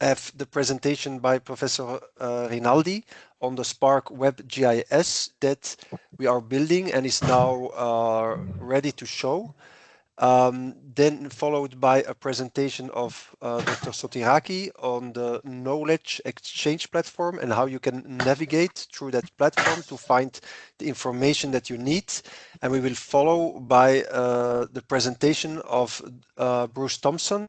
have the presentation by Professor Rinaldi on the SPARC Web GIS that we are building and is now ready to show. Then followed by a presentation of Dr. Sotiraki on the knowledge exchange platform and how you can navigate through that platform to find the information that you need. And we will follow by the presentation of Bruce Thompson,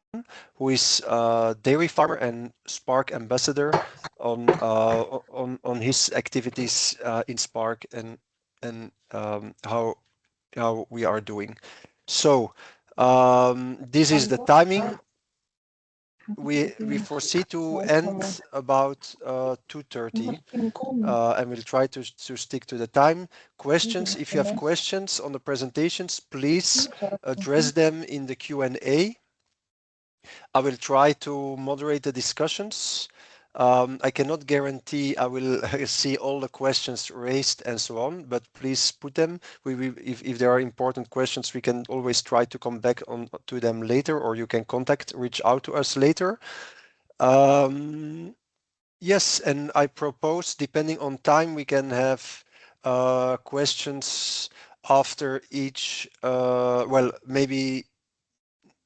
who is a dairy farmer and SPARC ambassador on his activities in SPARC and how we are doing. So this is the timing. We foresee to end about 2:30, and we'll try to stick to the time. Questions, if you have questions on the presentations, please address them in the Q&A. I will try to moderate the discussions. I cannot guarantee I will see all the questions raised and so on, but please put them. If there are important questions, we can always try to come back to them later, or you can reach out to us later. Yes, and I propose, depending on time, we can have questions after each, well,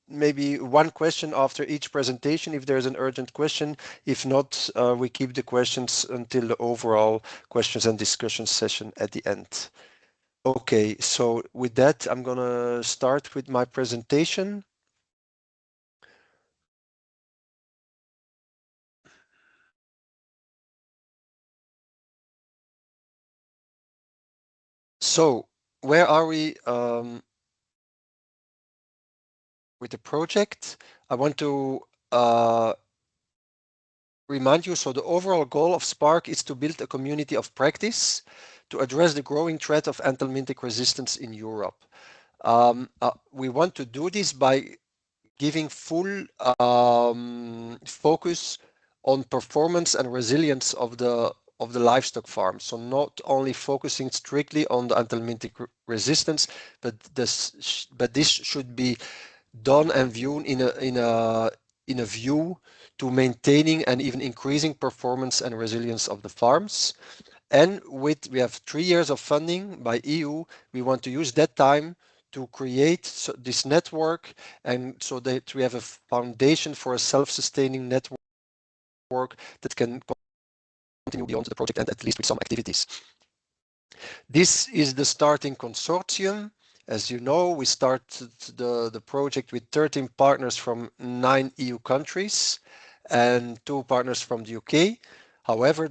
maybe one question after each presentation if there's an urgent question. If not, we keep the questions until the overall questions and discussion session at the end. Okay, so with that, I'm gonna start with my presentation. So where are we with the project? I want to remind you, so the overall goal of SPARC is to build a community of practice to address the growing threat of anthelmintic resistance in Europe. We want to do this by giving full focus on performance and resilience of the livestock farm. So not only focusing strictly on the anthelmintic resistance, but this should be done and viewed in a view to maintaining and even increasing performance and resilience of the farms. And we have 3 years of funding by EU. We want to use that time to create this network, and so that we have a foundation for a self-sustaining network that can continue beyond the project and at least with some activities. This is the starting consortium. As you know, we started the project with 13 partners from 9 EU countries and 2 partners from the UK. However,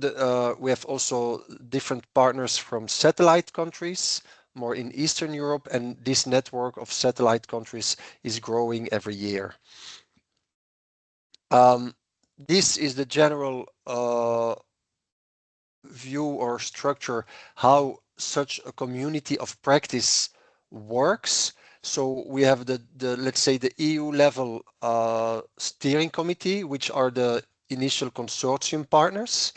we have also different partners from satellite countries, more in Eastern Europe, and this network of satellite countries is growing every year. This is the general view or structure how such a community of practice works. So we have the let's say the EU level steering committee, which are the initial consortium partners.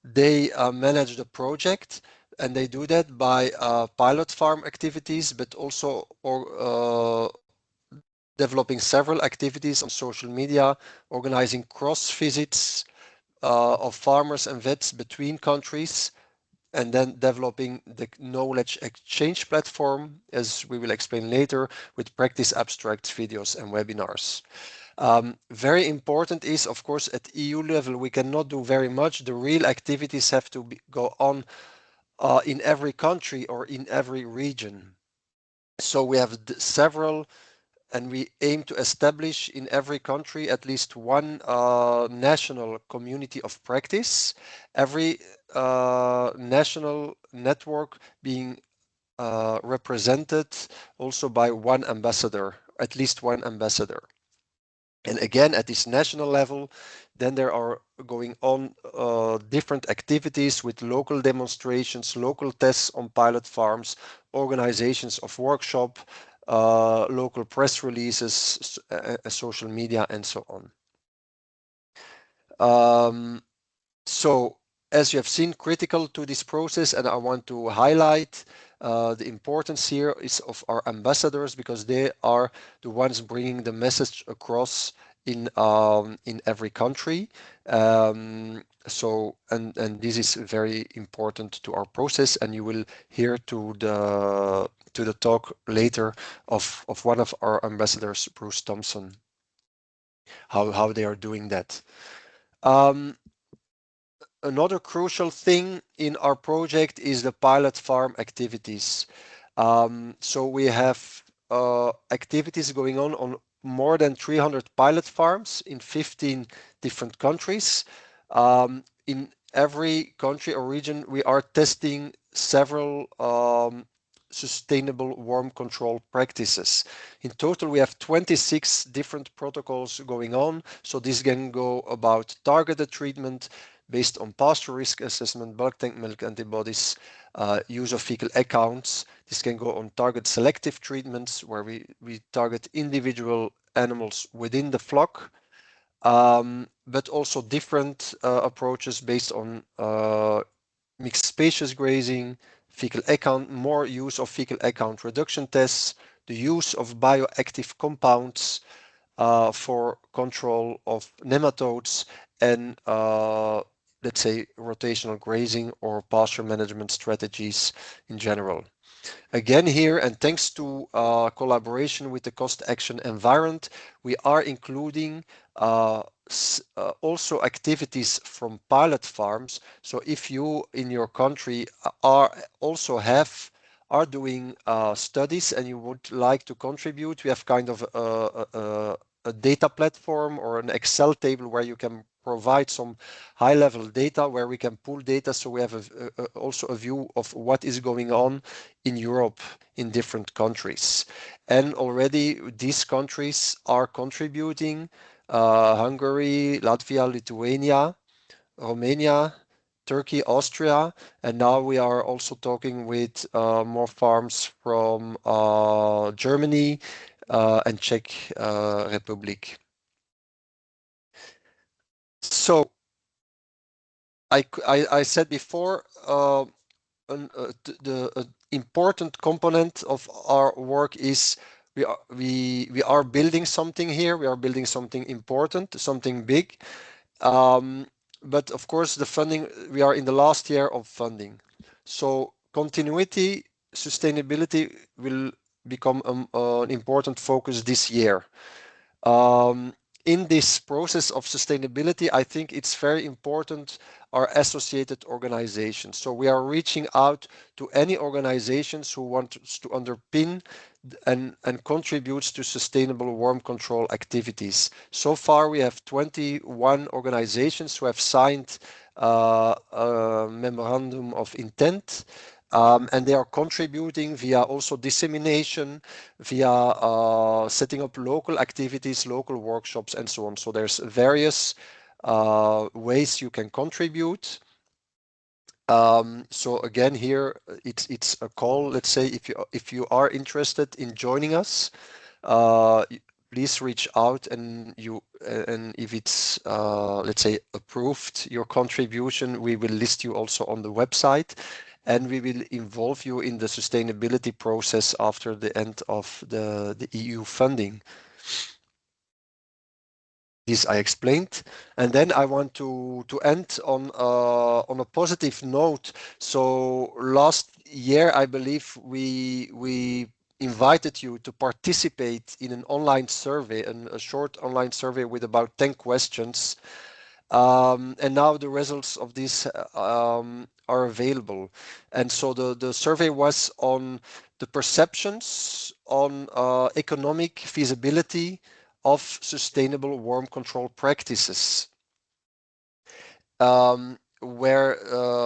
They manage the project, and they do that by pilot farm activities, but also developing several activities on social media, organizing cross visits of farmers and vets between countries, and then developing the knowledge exchange platform, as we will explain later, with practice abstracts, videos, and webinars. Very important is, of course, at EU level, we cannot do very much. The real activities have to go on in every country or in every region. So we have several, and we aim to establish in every country at least one national community of practice, every national network being represented also by one ambassador, at least one ambassador. And again, at this national level, then there are going on different activities with local demonstrations, local tests on pilot farms, organizations of workshop, local press releases, social media, and so on. So as you have seen, critical to this process, and I want to highlight the importance here is of our ambassadors, because they are the ones bringing the message across in every country. So and this is very important to our process, and you will hear to the talk later of one of our ambassadors, Bruce Thompson, how they are doing that. Another crucial thing in our project is the pilot farm activities. So we have activities going on more than 300 pilot farms in 15 different countries. In every country or region, we are testing several sustainable worm control practices. In total, we have 26 different protocols going on. So this can go about targeted treatment based on pasture risk assessment, bulk tank milk antibodies, use of fecal accounts. This can go on target selective treatments where we target individual animals within the flock, but also different approaches based on mixed species grazing, fecal account, more use of fecal account reduction tests, the use of bioactive compounds for control of nematodes, and let's say rotational grazing or pasture management strategies in general. Again here, and thanks to collaboration with the Cost Action Environment, we are including also activities from pilot farms. So if you in your country are doing studies and you would like to contribute, we have kind of a data platform or an Excel table where you can provide some high-level data where we can pull data, so we have also a view of what is going on in Europe in different countries. And already these countries are contributing: Hungary, Latvia, Lithuania, Romania, Turkey, Austria, and now we are also talking with more farms from Germany and Czech Republic. So I said before, the important component of our work is we are building something here. We are building something important, something big. But of course, the funding, we are in the last year of funding. So continuity, sustainability will become an important focus this year. In this process of sustainability, I think it's very important our associated organizations. So we are reaching out to any organizations who want to underpin and contributes to sustainable worm control activities. So far, we have 21 organizations who have signed a memorandum of intent. And they are contributing via also dissemination, via setting up local activities, local workshops, and so on. So there's various ways you can contribute. So again, here it's a call. Let's say if you are interested in joining us, please reach out, and if it's let's say approved your contribution, we will list you also on the website, and we will involve you in the sustainability process after the end of the EU funding. This I explained, and then I want to end on a positive note. So last year, I believe we invited you to participate in an online survey, a short online survey with about 10 questions. And now the results of this are available. And so the survey was on the perceptions on economic feasibility of sustainable worm control practices, where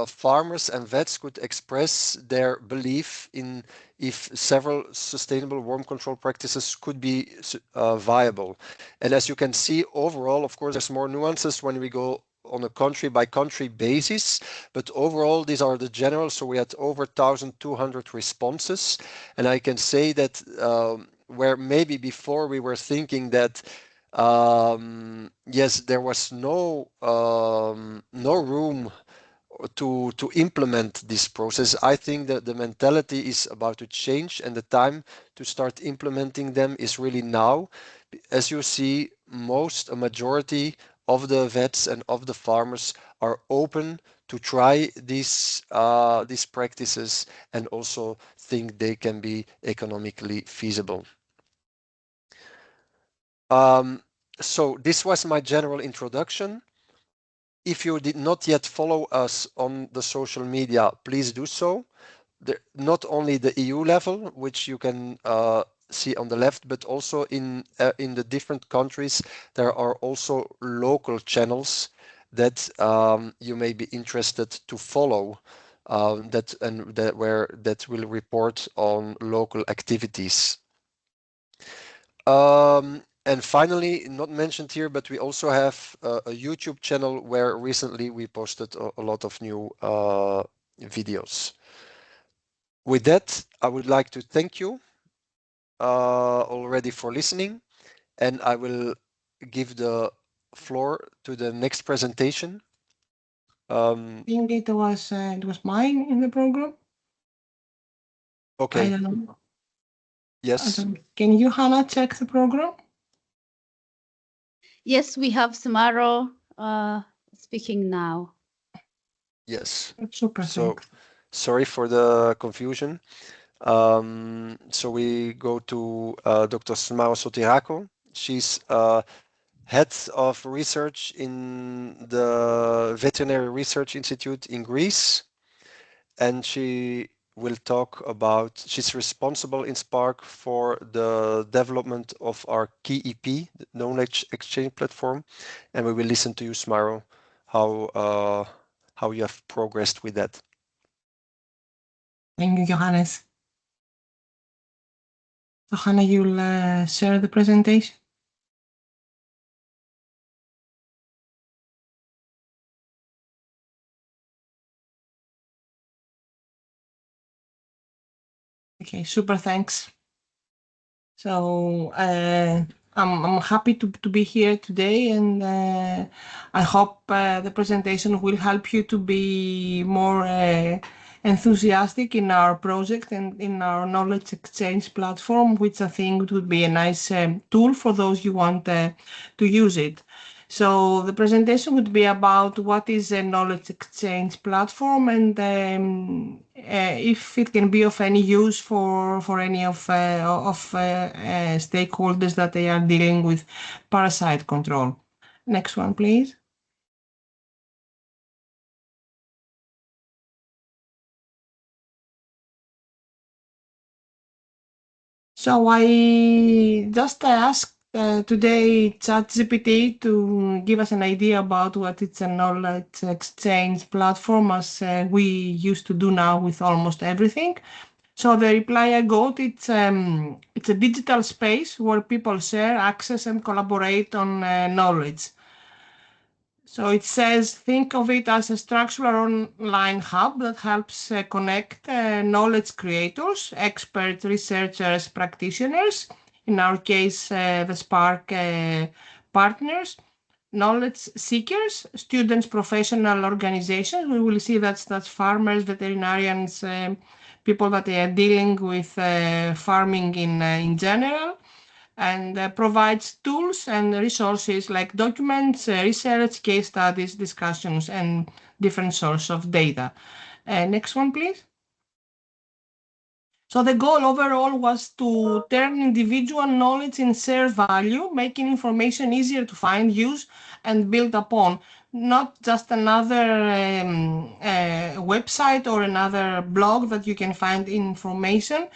farmers and vets could express their belief in if several sustainable worm control practices could be viable. And as you can see, overall, of course, there's more nuances when we go on a country by country basis, but overall these are the general. So we had over 1,200 responses, and I can say that where maybe before we were thinking that yes, there was no room to implement this process. I think that the mentality is about to change, and the time to start implementing them is really now. As you see, a majority of the vets and of the farmers are open to try these practices and also think they can be economically feasible. So this was my general introduction. If you did not yet follow us on the social media, please do so. Not only the EU level, which you can see on the left, but also in the different countries, there are also local channels that you may be interested to follow, that will report on local activities. And finally, not mentioned here, but we also have a YouTube channel where recently we posted a lot of new videos. With that, I would like to thank you already for listening, and I will give the floor to the next presentation. I think it was mine in the program. Okay. I don't know. Yes. Can you, Hannah, check the program? Yes, we have Samaro speaking now. Yes. Super. So sorry for the confusion. So we go to Dr. Samaro Sotirako. She's head of research in the Veterinary Research Institute in Greece, and she will talk about, she's responsible in SPARC for the development of our KEP, the Knowledge Exchange Platform, and we will listen to you, Samaro, how you have progressed with that. Thank you, Johannes. So, Hannah, you'll share the presentation? Okay, super, thanks. So I'm happy to be here today, and I hope the presentation will help you to be more enthusiastic in our project and in our knowledge exchange platform, which I think would be a nice tool for those who want to use it. So the presentation would be about what is a knowledge exchange platform, and if it can be of any use for any of stakeholders that they are dealing with parasite control. Next one, please. So I just asked today ChatGPT to give us an idea about what it's a knowledge exchange platform, as we used to do now with almost everything. So the reply I got, it's a digital space where people share, access, and collaborate on knowledge. So it says, think of it as a structural online hub that helps connect knowledge creators, expert researchers, practitioners, in our case, the SPARC partners, knowledge seekers, students, professional organizations. We will see that's farmers, veterinarians, people that are dealing with farming in general, and provides tools and resources like documents, research, case studies, discussions, and different sources of data. Next one, please. So the goal overall was to turn individual knowledge in share value, making information easier to find, use, and build upon. Not just another website or another blog that you can find information,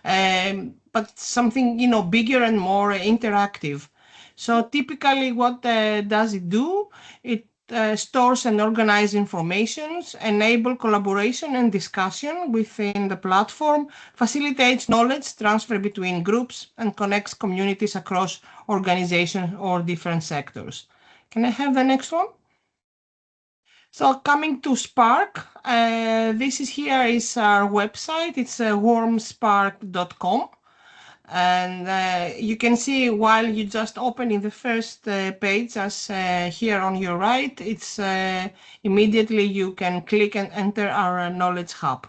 but something bigger and more interactive. So typically, what does it do? It stores and organizes information, enable collaboration and discussion within the platform, facilitates knowledge transfer between groups, and connects communities across organizations or different sectors. Can I have the next one? So coming to SPARC, this is our website. It's warmspark.com. And you can see while you just open in the first page, as here on your right, it's immediately you can click and enter our knowledge hub.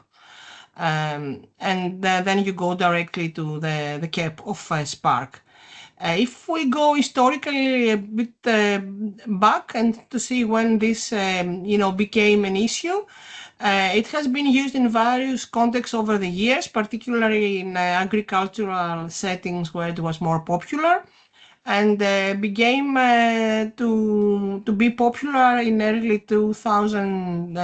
And then you go directly to the CAP of SPARC. If we go historically a bit back and to see when this became an issue, it has been used in various contexts over the years, particularly in agricultural settings where it was more popular, and became to be popular in early 2000,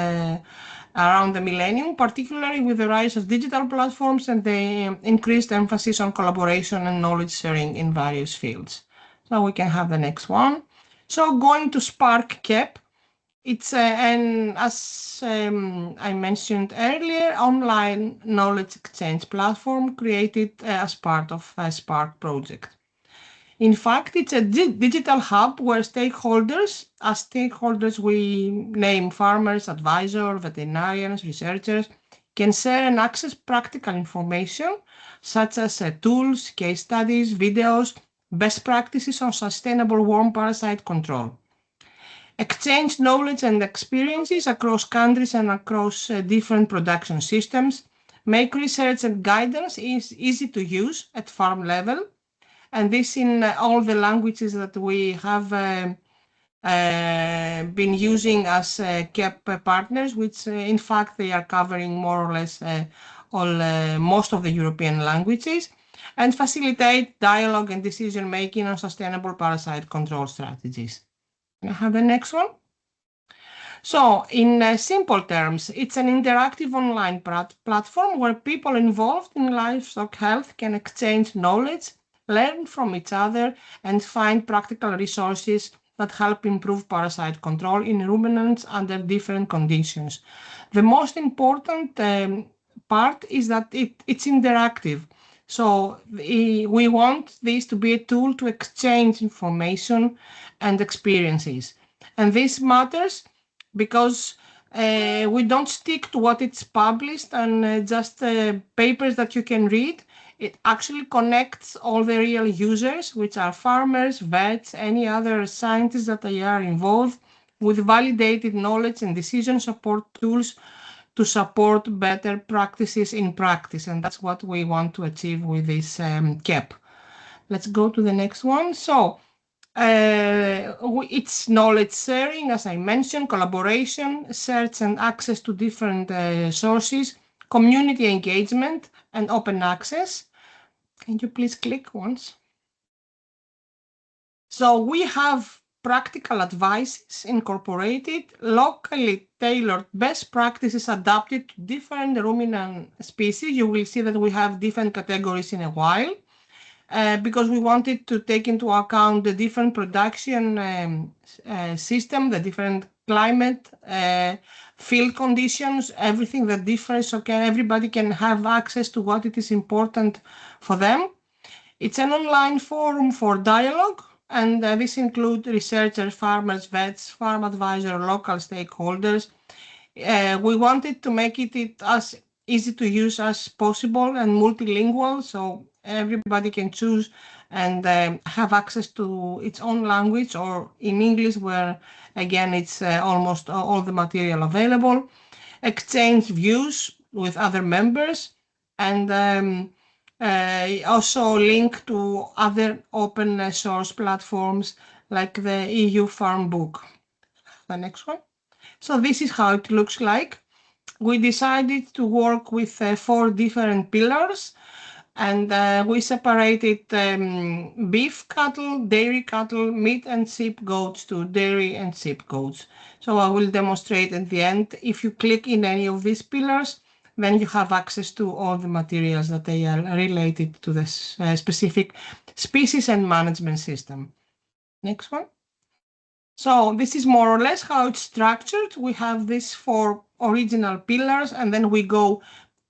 around the millennium, particularly with the rise of digital platforms and the increased emphasis on collaboration and knowledge sharing in various fields. So we can have the next one. So going to SPARC CAP, it's as I mentioned earlier, online knowledge exchange platform created as part of a SPARC project. In fact, it's a digital hub where stakeholders, we name farmers, advisors, veterinarians, researchers, can share and access practical information such as tools, case studies, videos, best practices on sustainable worm parasite control. Exchange knowledge and experiences across countries and across different production systems, make research and guidance easy to use at farm level, and this in all the languages that we have been using as CAP partners, which in fact they are covering more or less most of the European languages, and facilitate dialogue and decision making on sustainable parasite control strategies. Can I have the next one? So in simple terms, it's an interactive online platform where people involved in livestock health can exchange knowledge, learn from each other, and find practical resources that help improve parasite control in ruminants under different conditions. The most important part is that it's interactive. So we want this to be a tool to exchange information and experiences. And this matters because we don't stick to what it's published and just papers that you can read. It actually connects all the real users, which are farmers, vets, any other scientists that are involved, with validated knowledge and decision support tools to support better practices in practice. And that's what we want to achieve with this CAP. Let's go to the next one. So it's knowledge sharing, as I mentioned, collaboration, search and access to different sources, community engagement, and open access. Can you please click once? So we have practical advices incorporated, locally tailored best practices adapted to different ruminant species. You will see that we have different categories in a while. Because we wanted to take into account the different production system, the different climate, field conditions, everything that differs, so everybody can have access to what it is important for them. It's an online forum for dialogue, and this includes researchers, farmers, vets, farm advisors, local stakeholders. We wanted to make it as easy to use as possible and multilingual, so everybody can choose and have access to its own language, or in English, where again it's almost all the material available. Exchange views with other members, and also link to other open source platforms like the EU Farm Book. The next one. So this is how it looks like. We decided to work with 4 different pillars, and we separated beef cattle, dairy cattle, meat and sheep goats to dairy and sheep goats. So I will demonstrate at the end. If you click in any of these pillars, then you have access to all the materials that they are related to this specific species and management system. Next one. So this is more or less how it's structured. We have these 4 original pillars, and then we go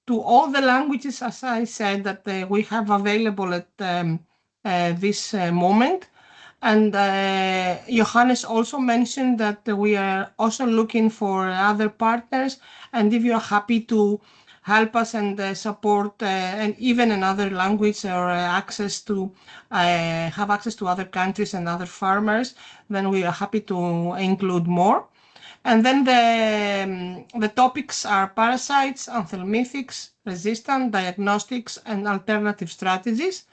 to all the languages, as I said, that we have available at this moment. And Johannes also mentioned that we are also looking for other partners, and if you're happy to help us and support and even another language or access to have access to other countries and other farmers, then we are happy to include more. And then the topics are parasites, anthelmintics, resistant, diagnostics, and alternative strategies.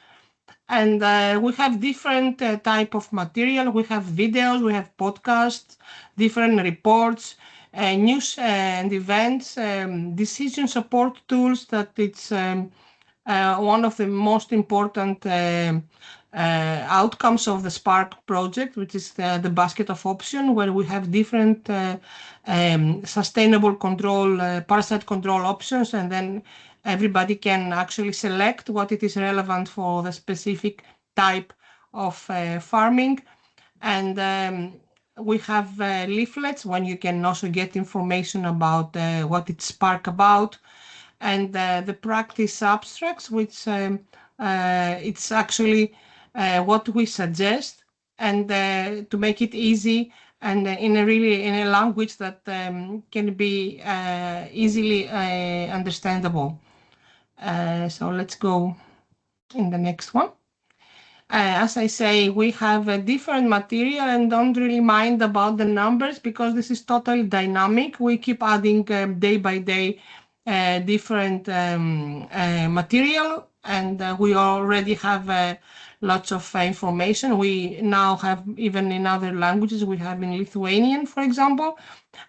And we have different type of material. We have videos, we have podcasts, different reports, news and events, decision support tools that it's one of the most important outcomes of the SPARC project, which is the basket of options, where we have different sustainable control, parasite control options, and then everybody can actually select what it is relevant for the specific type of farming. And we have leaflets when you can also get information about what it's SPARC about, and the practice abstracts, which it's actually what we suggest, and to make it easy and in a language that can be easily understandable. So let's go in the next one. As I say, we have a different material and don't really mind about the numbers because this is totally dynamic. We keep adding day by day different material, and we already have lots of information. We now have, even in other languages, we have in Lithuanian, for example.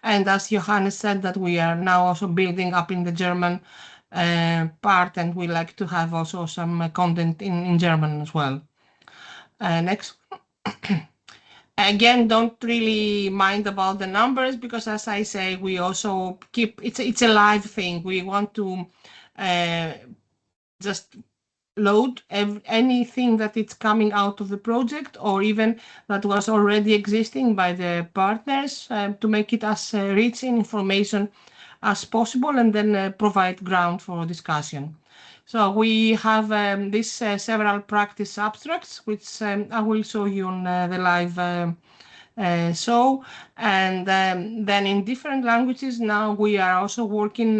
And as Johannes said, that we are now also building up in the German part, and we like to have also some content in German as well. Next. Again, don't really mind about the numbers because, as I say, we also keep it's a live thing. We want to just load anything that it's coming out of the project or even that was already existing by the partners to make it as rich in information as possible, and then provide ground for discussion. So we have these several practice abstracts, which I will show you on the live show. And then in different languages now we are also working,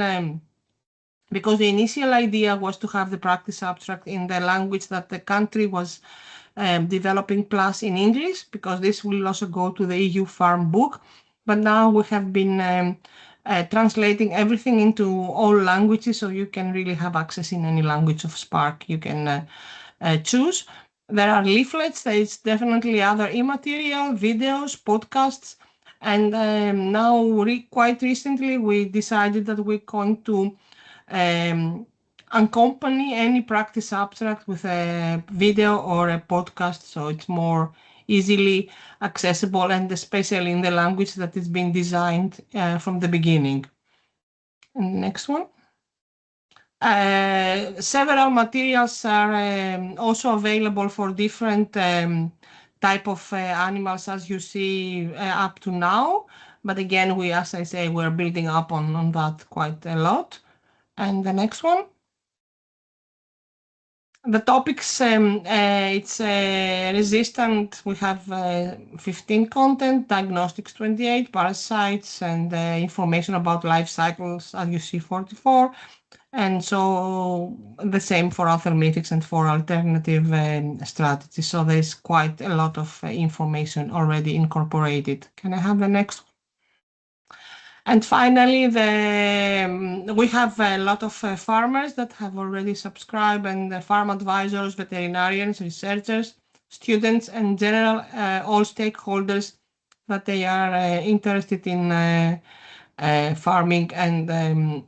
because the initial idea was to have the practice abstract in the language that the country was developing, plus in English, because this will also go to the EU Farm Book. But now we have been translating everything into all languages, so you can really have access in any language of SPARC you can choose. There are leaflets, there is definitely other e-material, videos, podcasts, and now quite recently we decided that we're going to accompany any practice abstract with a video or a podcast, so it's more easily accessible, and especially in the language that is being designed from the beginning. And next one. Several materials are also available for different type of animals, as you see up to now. But again, we, as I say, we're building up on that quite a lot. And the next one. The topics, it's resistant, we have 15 content, diagnostics 28, parasites, and information about life cycles, as you see, 44. And so the same for anthelmintics and for alternative strategies. So there's quite a lot of information already incorporated. Can I have the next one? And finally, we have a lot of farmers that have already subscribed, and farm advisors, veterinarians, researchers, students, and general all stakeholders that they are interested in farming and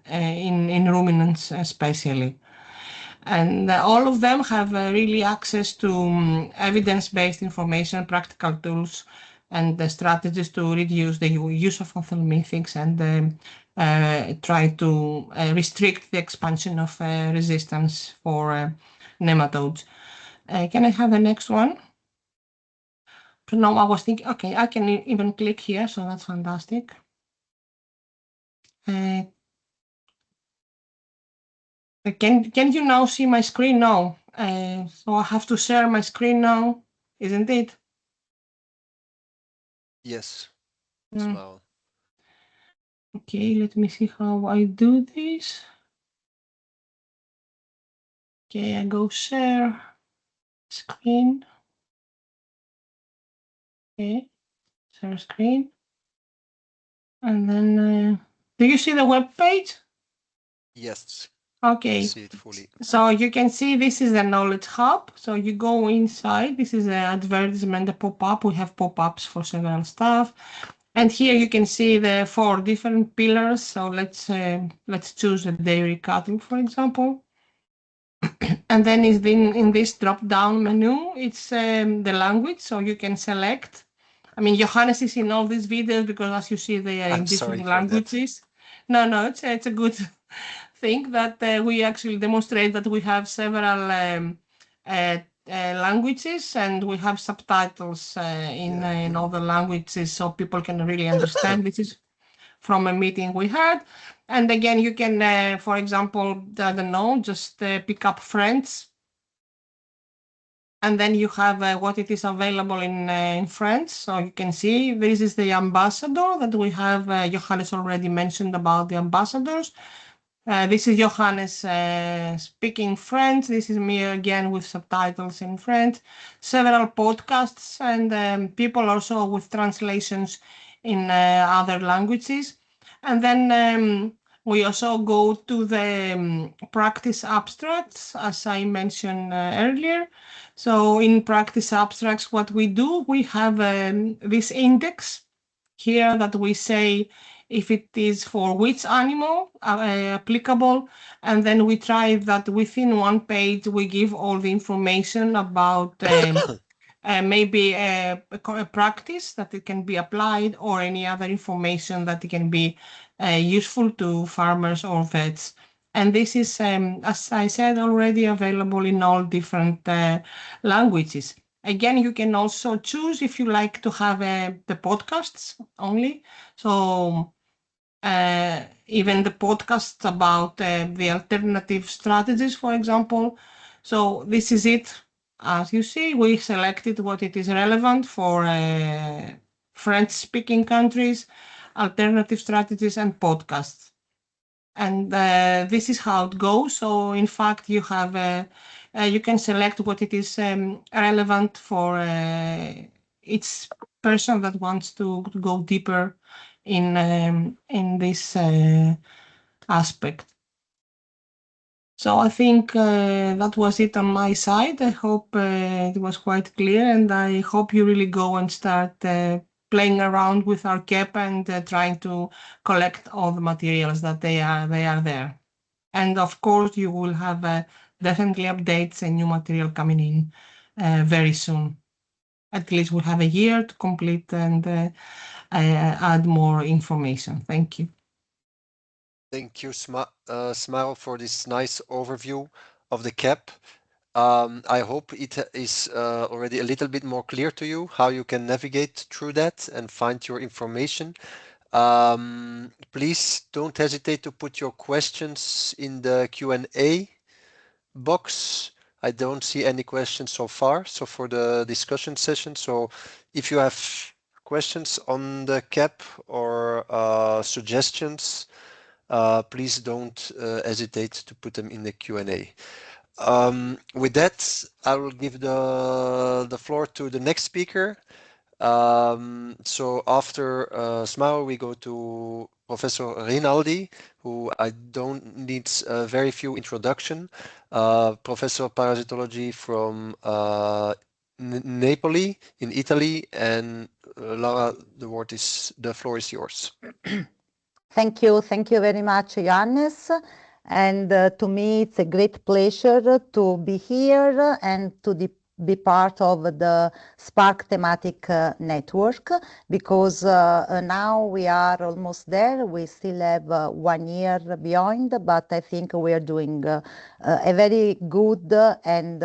in ruminants especially. And all of them have really access to evidence-based information, practical tools, and the strategies to reduce the use of anthelmintics and try to restrict the expansion of resistance for nematodes. Can I have the next one? No, I was thinking, okay, I can even click here, so that's fantastic. Can you now see my screen now? So I have to share my screen now, isn't it? Yes. Smile. Okay, let me see how I do this. Okay, I go share screen. Okay, share screen. And then, do you see the web page? Yes. Okay. I see it fully. So you can see this is the Knowledge Hub. So you go inside. This is the advertisement, the pop-up. We have pop-ups for several stuff. And here you can see the 4 different pillars. So let's choose the dairy cattle, for example. And then in this drop-down menu, it's the language. So you can select. I mean, Johannes is in all these videos because, as you see, they are in different languages. No, it's a good thing that we actually demonstrate that we have several languages and we have subtitles in all the languages so people can really understand. This is from a meeting we had. And again, you can, for example, I don't know, just pick up friends. And then you have what it is available in French. So you can see this is the ambassador that we have. Johannes already mentioned about the ambassadors. This is Johannes speaking French. This is me again with subtitles in French. Several podcasts and people also with translations in other languages. And then we also go to the practice abstracts, as I mentioned earlier. So in practice abstracts, what we do, we have this index here that we say if it is for which animal applicable, and then we try that within one page we give all the information about maybe a practice that it can be applied or any other information that it can be useful to farmers or vets. And this is, as I said, already available in all different languages. Again, you can also choose if you like to have the podcasts only. So even the podcasts about the alternative strategies, for example. So this is it. As you see, we selected what it is relevant for French-speaking countries, alternative strategies, and podcasts. And this is how it goes. So in fact, you have you can select what it is relevant for each person that wants to go deeper in this aspect. So I think that was it on my side. I hope it was quite clear, and I hope you really go and start playing around with our CAP and trying to collect all the materials that they are there. And of course, you will have definitely updates and new material coming in very soon. At least we have a year to complete and add more information. Thank you. Thank you, Smaro, for this nice overview of the CAP. I hope it is already a little bit more clear to you how you can navigate through that and find your information. Please don't hesitate to put your questions in the Q&A box. I don't see any questions so far, so for the discussion session. So if you have questions on the CAP or suggestions, please don't hesitate to put them in the Q&A. With that, I will give the floor to the next speaker. So after Smaro, we go to Professor Rinaldi, who I don't need very few introduction. Professor Parasitology from Napoli in Italy, and Laura, the floor is yours. Thank you very much, Johannes. And to me, it's a great pleasure to be here and to be part of the SPARC thematic network, because now we are almost there. We still have 1 year beyond, but I think we are doing a very good and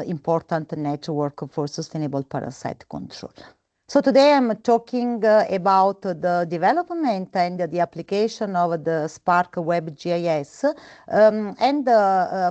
important network for sustainable parasite control. So today I'm talking about the development and the application of the SPARC WebGIS.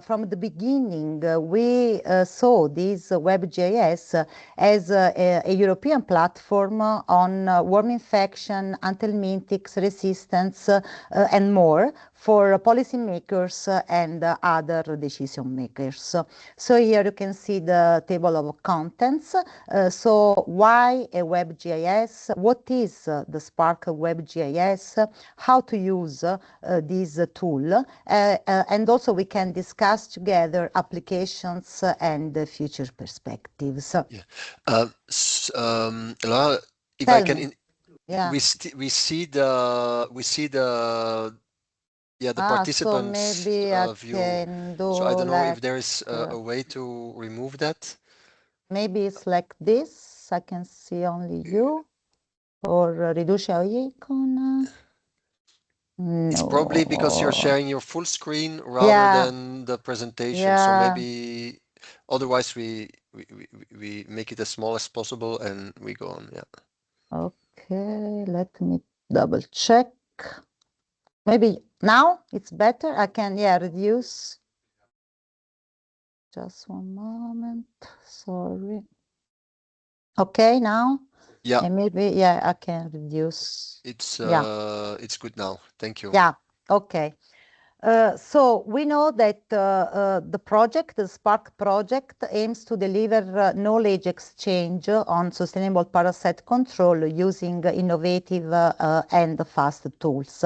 From the beginning, we saw this WebGIS as a European platform on worm infection, anthelmintics resistance, and more for policymakers and other decision makers. So here you can see the table of contents. So why a WebGIS? What is the SPARC WebGIS? How to use this tool? And also we can discuss together applications and future perspectives. Yeah. Lara, if I can, we see the the participants so maybe I view. can do So I don't know if there is a way to remove that. Maybe it's like this. I can see only you. Or riduce icon. No. It's probably because you're sharing your full screen rather than the presentation. So maybe otherwise we make it as small as possible and we go on. Yeah. Okay, let me double check. Maybe now it's better. I can reduce. Just one moment. Sorry. Okay, now. Yeah. And maybe I can reduce. It's good now. Thank you. Yeah. Okay. So we know that the project, the SPARC project, aims to deliver knowledge exchange on sustainable parasite control using innovative and fast tools.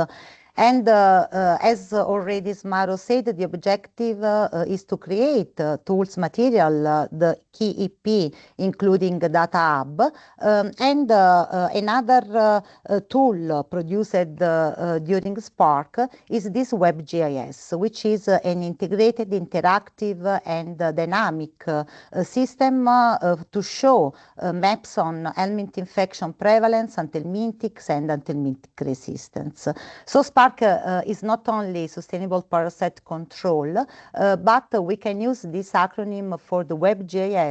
And as already Smaro said, the objective is to create tools material, the key EP, including Data Hub, and another tool produced during SPARC is this WebGIS, which is an integrated, interactive, and dynamic system to show maps on helminth infection prevalence, anthelmintics, and anthelmintic resistance. So SPARC is not only sustainable parasite control, but we can use this acronym for the WebGIS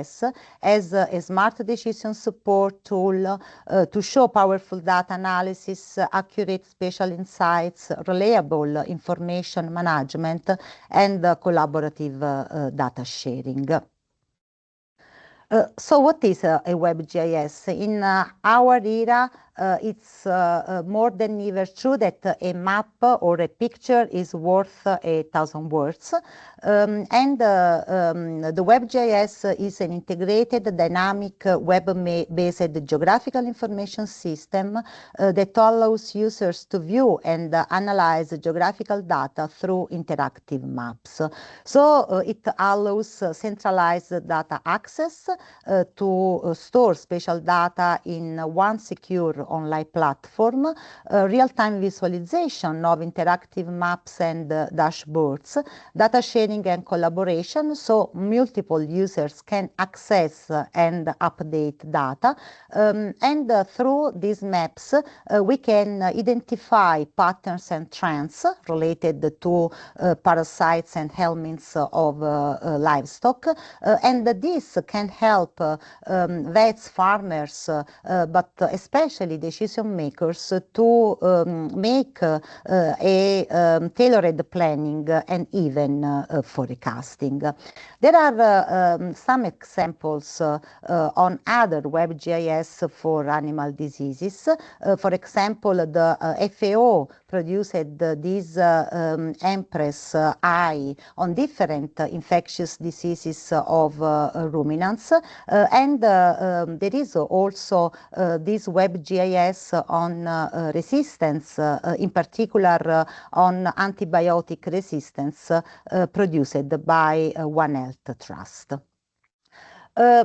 as a smart decision support tool to show powerful data analysis, accurate spatial insights, reliable information management, and collaborative data sharing. So what is a WebGIS? In our era, it's more than ever true that a map or a picture is worth 1,000 words. And the WebGIS is an integrated, dynamic, web-based geographical information system that allows users to view and analyze geographical data through interactive maps. So it allows centralized data access to store spatial data in one secure online platform, real-time visualization of interactive maps and dashboards, data sharing and collaboration, so multiple users can access and update data. And through these maps, we can identify patterns and trends related to parasites and helminths of livestock. And this can help vets, farmers, but especially decision makers to make a tailored planning and even forecasting. There are some examples on other WebGIS for animal diseases. For example, the FAO produced this Empress eye on different infectious diseases of ruminants. And there is also this WebGIS on resistance, in particular on antibiotic resistance, produced by One Health Trust.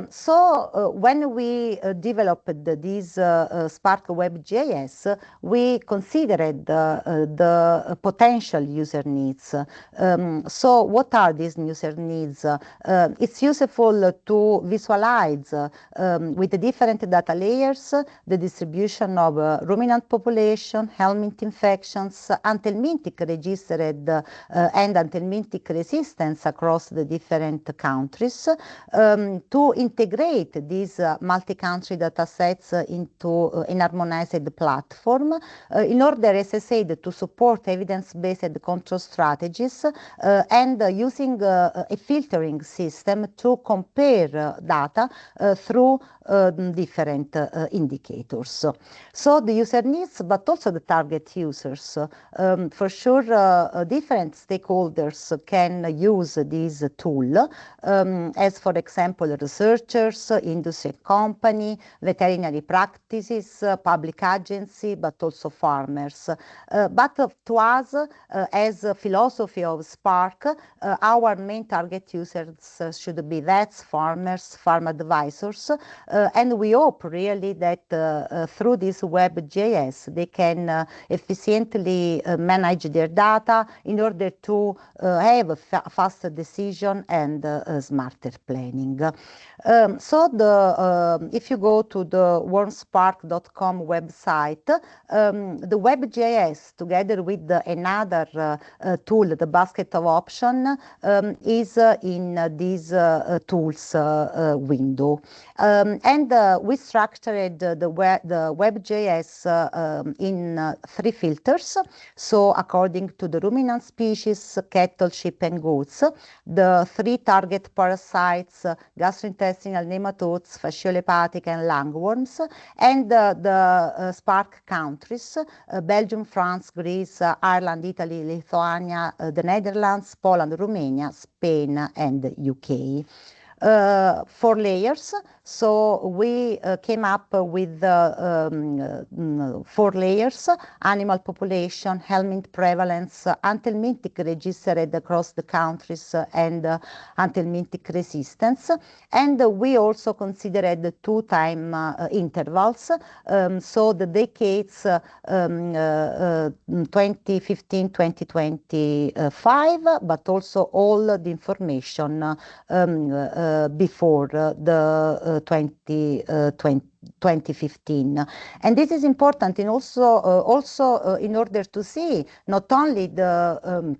So when we developed this SPARC WebGIS, we considered the potential user needs. So what are these user needs? It's useful to visualize with the different data layers the distribution of ruminant population, helminth infections, anthelmintic registered and anthelmintic resistance across the different countries, to to integrate these multi-country data sets into an harmonized platform in order, as I said, to support evidence-based control strategies and using a filtering system to compare data through different indicators. So the user needs, but also the target users. For sure, different stakeholders can use this tool, as for example, researchers, industry company, veterinary practices, public agency, but also farmers. But to us, as a philosophy of SPARC, our main target users should be vets, farmers, farm advisors, and we hope really that through this WebGIS they can efficiently manage their data in order to have a faster decision and smarter planning. If you go to the warmspark.com website, the WebGIS together with another tool, the basket of options, is in this tools window. We structured the WebGIS in 3 filters. So according to the ruminant species, cattle, sheep, and goats, the 3 target parasites, gastrointestinal nematodes, fasciolepathic, and lungworms, and the SPARC countries, Belgium, France, Greece, Ireland, Italy, Lithuania, the Netherlands, Poland, Romania, Spain, and UK. 4 layers. So we came up with 4 layers: animal population, helminth prevalence, anthelmintic registered across the countries, and anthelmintic resistance. And we also considered 2 time intervals, so the decades 2015-2025, but also all the information before the 2015. And this is important in also in order to see not only the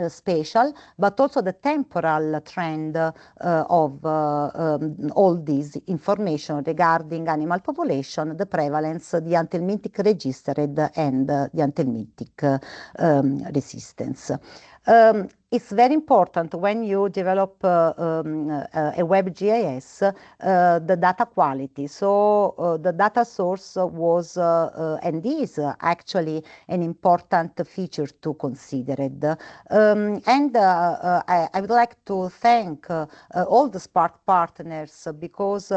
spatial, but also the temporal trend of all this information regarding animal population, the prevalence, the anthelmintic registered, and the anthelmintic resistance. It's very important when you develop a WebGIS, the data quality. So the data source was and is actually an important feature to consider. I would like to thank all the SPARC partners because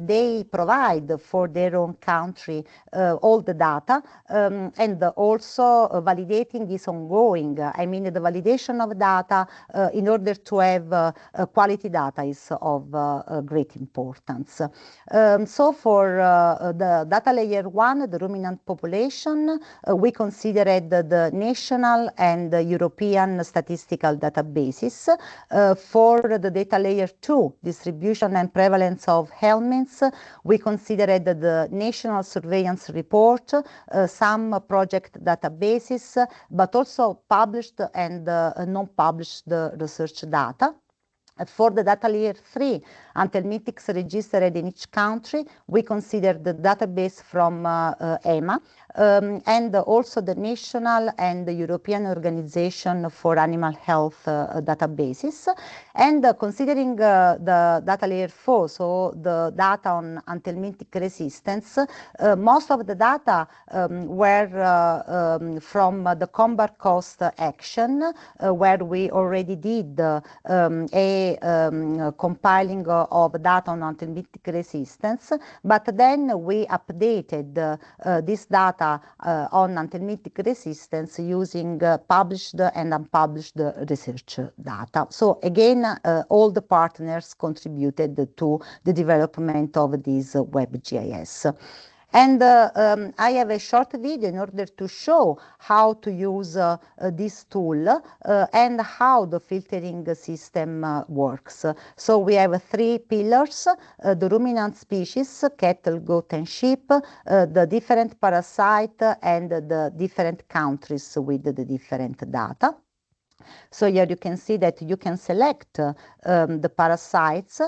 they provide for their own country all the data, and also validating is ongoing. I mean, the validation of data in order to have quality data is of great importance. So for the data layer 1, the ruminant population, we considered the national and the European statistical databases. For the data layer 2, distribution and prevalence of helminths, we considered the national surveillance report, some project databases, but also published and non-published research data. For the data layer 3, anthelmintics registered in each country, we consider the database from EMA, and also the national and the European Organization for Animal Health databases. And considering the data layer 4, so the data on anthelmintic resistance, most of the data were from the combat cost action, where we already did a compiling of data on anthelmintic resistance, but then we updated this data on anthelmintic resistance using published and unpublished research data. So again, all the partners contributed to the development of this WebGIS. And I have a short video in order to show how to use this tool and how the filtering system works. So we have 3 pillars: the ruminant species, cattle, goat, and sheep, the different parasite, and the different countries with the different data. So here you can see that you can select the parasites,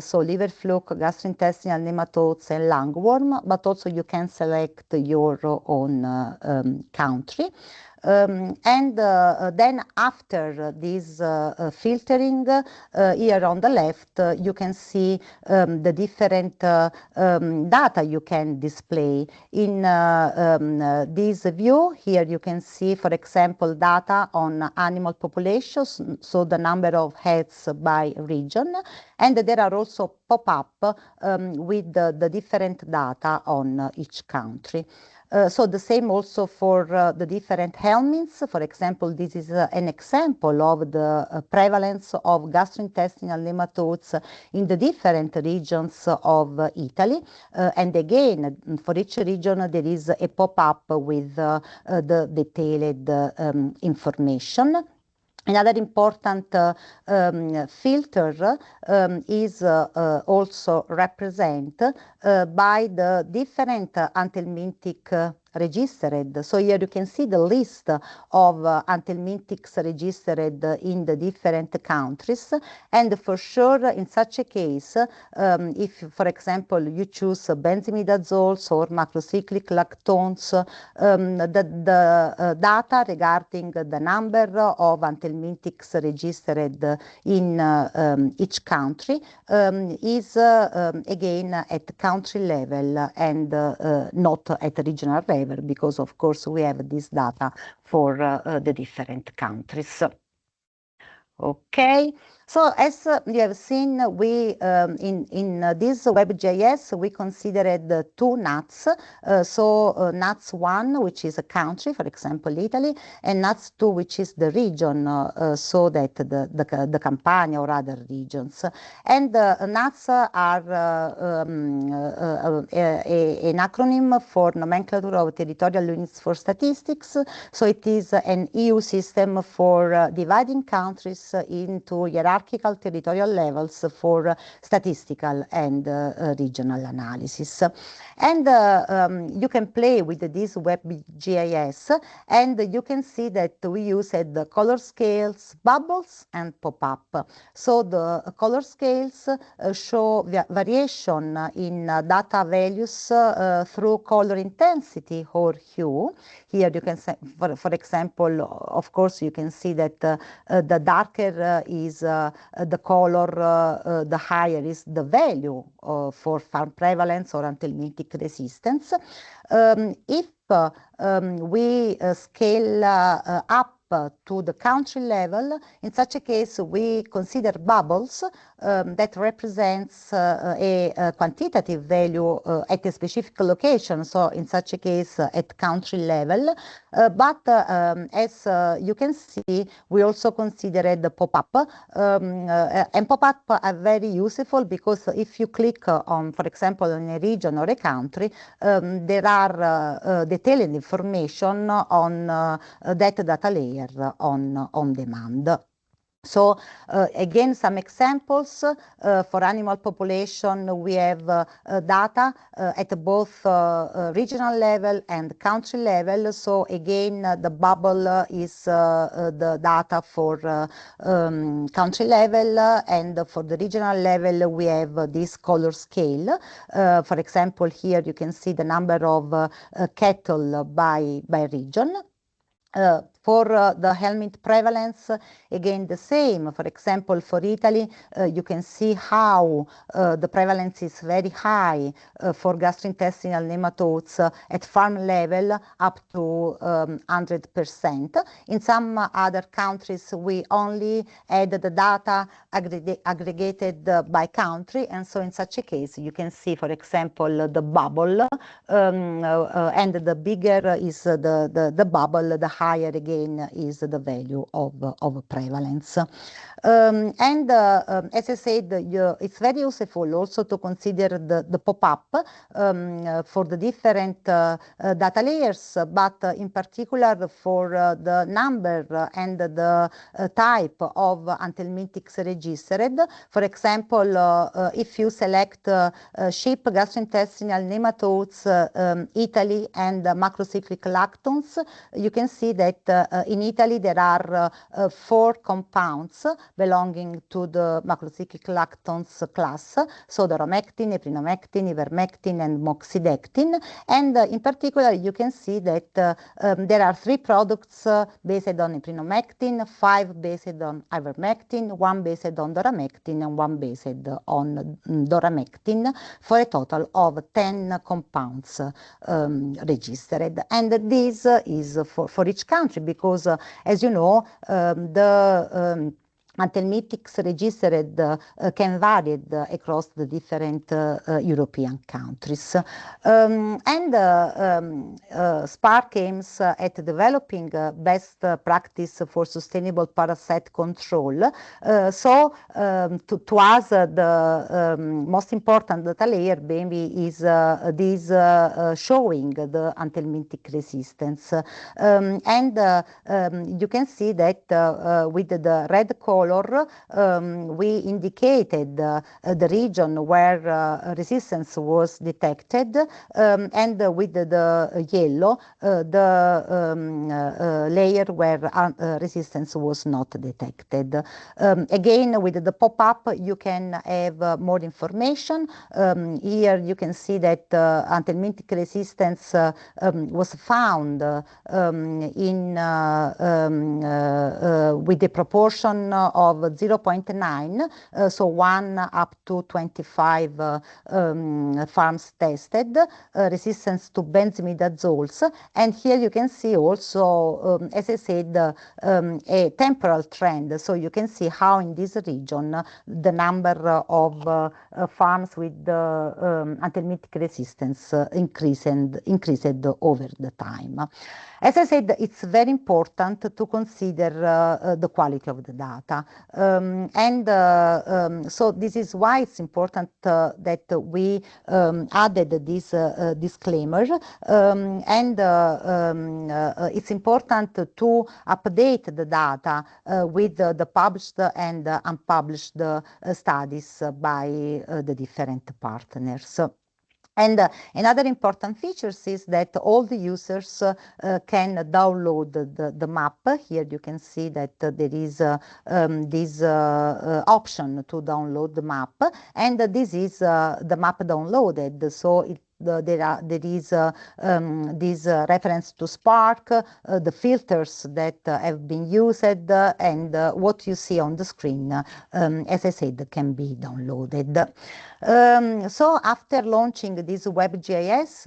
so liver fluke, gastrointestinal nematodes, and lungworm, but also you can select your own country. And then after this filtering, here on the left, you can see the different data you can display. In this view, here you can see, for example, data on animal populations, so the number of heads by region, and there are also pop-up with the different data on each country. So the same also for the different helminths. For example, this is an example of the prevalence of gastrointestinal nematodes in the different regions of Italy. And again, for each region, there is a pop-up with the detailed information. Another important filter is also represented by the different anthelmintic registered. So here you can see the list of anthelmintics registered in the different countries. And for sure, in such a case, if, for example, you choose benzimidazoles or macrocyclic lactones, the data regarding the number of anthelmintics registered in each country is again at country level and not at regional level, because of course we have this data for the different countries. Okay, so as you have seen, we in this WebGIS we considered two NUTS. NUTS 1, which is a country, for example Italy, and NUTS 2, which is the region, so that the Campania or other regions. And NUTS are an acronym for Nomenclature of Territorial Units for Statistics. So it is an EU system for dividing countries into hierarchical territorial levels for statistical and regional analysis. And you can play with this WebGIS, and you can see that we used the color scales, bubbles, and pop-up. So the color scales show variation in data values through color intensity or hue. Here you can say, for example, of course, you can see that the darker is the color, the higher is the value for farm prevalence or anthelmintic resistance. If we scale up to the country level, in such a case we consider bubbles that represents a quantitative value at a specific location, so in such a case at country level. But as you can see, we also considered the pop-up, and pop-up are very useful because if you click on, for example, in a region or a country, there are detailed information on that data layer on demand. So again, some examples for animal population. We have data at both regional level and country level. So again, the bubble is the data for country level, and for the regional level we have this color scale. For example, here you can see the number of cattle by region. For the helminth prevalence, again the same. For example, for Italy, you can see how the prevalence is very high for gastrointestinal nematodes at farm level, up to 100%. In some other countries, we only add the data aggregated by country, and so in such a case, you can see, for example, the bubble, and the bigger is the bubble, the higher again is the value of prevalence. And as I said, it's very useful also to consider the pop-up for the different data layers, but in particular for the number and the type of anthelmintics registered. For example, if you select sheep gastrointestinal nematodes, Italy, and macrocyclic lactones, you can see that in Italy, there are 4 compounds belonging to the macrocyclic lactones class, so doromectin, eprinomectin, ivermectin, and moxidectin. And in particular, you can see that there are 3 products based on eprinomectin, 5 based on ivermectin, 1 based on doramectin, and 1 based on doramectin, for a total of 10 compounds registered. And this is for each country, because as you know, the anthelmintics registered can vary across the different European countries. SPARC aims at developing best practice for sustainable parasite control. So to us, the most important data layer maybe is this showing the anthelmintic resistance. You can see that with the red color, we indicated the region where resistance was detected, and with the yellow, the layer where resistance was not detected. Again, with the pop-up, you can have more information. Here you can see that anthelmintic resistance was found with the proportion of 0.9, so 1 up to 25 farms tested, resistance to benzimidazoles. And here you can see also, as I said, a temporal trend. So you can see how in this region the number of farms with anthelmintic resistance increased over the time. As I said, it's very important to consider the quality of the data. So this is why it's important that we added this disclaimer. It's important to update the data with the published and unpublished studies by the different partners. And another important feature is that all the users can download the map. Here you can see that there is this option to download the map, and this is the map downloaded. So there is this reference to SPARC, the filters that have been used, and what you see on the screen, as I said, can be downloaded. So after launching this WebGIS,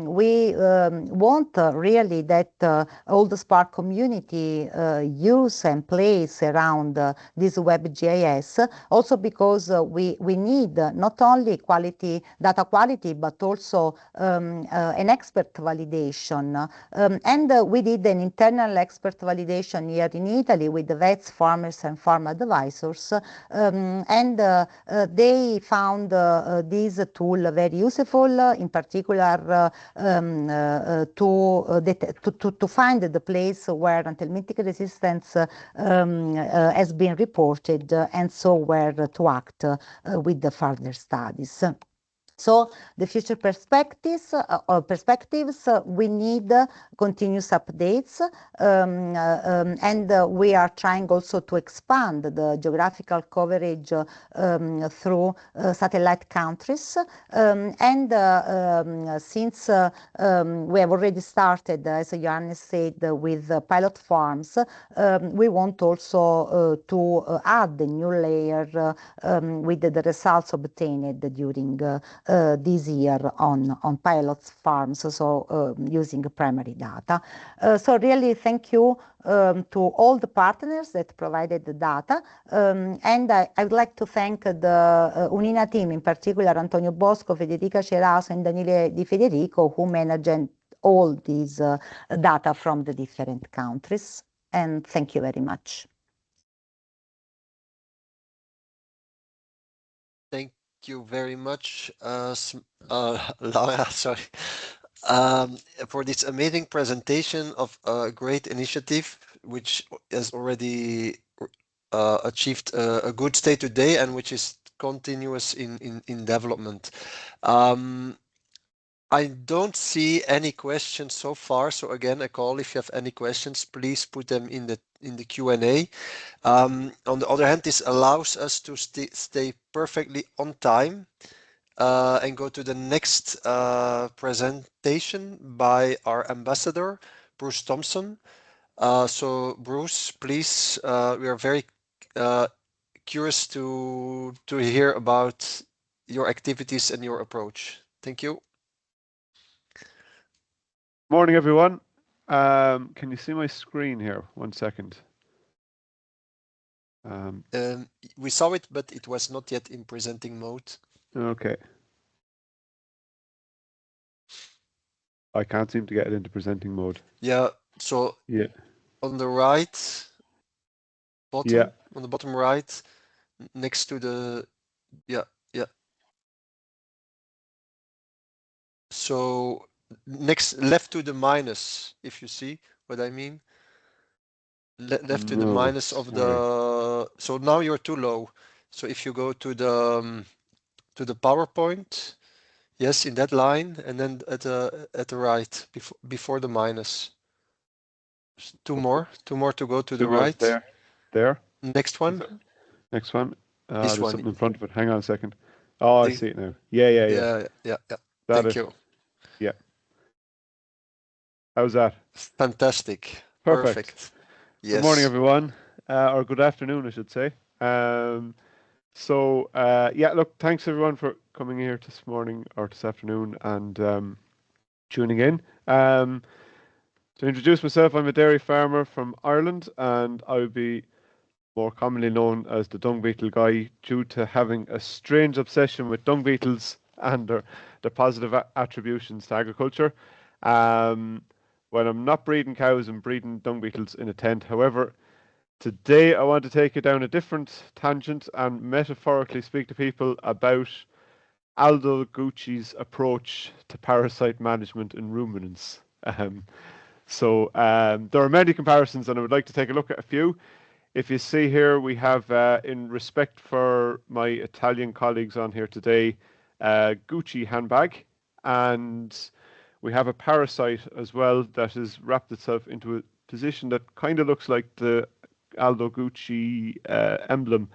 we want really that all the SPARC community use and plays around this WebGIS, also because we need not only data quality, but also an expert validation. And we did an internal expert validation here in Italy with the vets, farmers, and farm advisors, and they found this tool very useful, in particular to find the place where anthelmintic resistance has been reported, and so where to act with the further studies. So the future perspectives, we need continuous updates, and we are trying also to expand the geographical coverage through satellite countries. Since we have already started, as Johannes said, with pilot farms, we want also to add a new layer with the results obtained during this year on pilot farms, so using primary data. So really thank you to all the partners that provided the data, and I would like to thank the UNINA team, in particular Antonio Bosco, Federica Ceraso, and Daniele Di Federico, who managed all these data from the different countries. And thank you very much. Thank you very much, Laura, sorry, for this amazing presentation of a great initiative, which has already achieved a good state today and which is continuous in development. I don't see any questions so far. So again, a call if you have any questions, please put them in the Q&A. On the other hand, this allows us to stay perfectly on time and go to the next presentation by our ambassador, Bruce Thompson. So Bruce, please, we are very curious to hear about your activities and your approach. Thank you. Morning, everyone. Can you see my screen here? 1 second. We saw it, but it was not yet in presenting mode. Okay. I can't seem to get it into presenting mode. Yeah. So Yeah. on the right bottom, Yeah. on the bottom right, next to the yeah. So left to the minus, if you see what I mean. Left to the No, minus of the. So now you're too low. So if you go to the PowerPoint, yes, in that line, and then at the right before the minus. Two more to go to the right. There. Next one. Next one. This There's one. something in front of it. Hang on a second. Oh, I see it now. Yeah. Thank you. Yeah. How's that? Fantastic. Perfect. Yes. Good morning, everyone, or good afternoon, I should say. Yeah, look, thanks everyone for coming here this morning or this afternoon and tuning in. To introduce myself, I'm a dairy farmer from Ireland, and I would be more commonly known as the dung beetle guy due to having a strange obsession with dung beetles and their positive attributions to agriculture. When I'm not breeding cows, I'm breeding dung beetles in a tent. However, today I want to take you down a different tangent and metaphorically speak to people about Aldo Gucci's approach to parasite management in ruminants. There are many comparisons, and I would like to take a look at a few. If you see here, we have, in respect for my Italian colleagues on here today, Gucci handbag, and we have a parasite as well that has wrapped itself into a position that kind of looks like the Aldo Gucci emblem.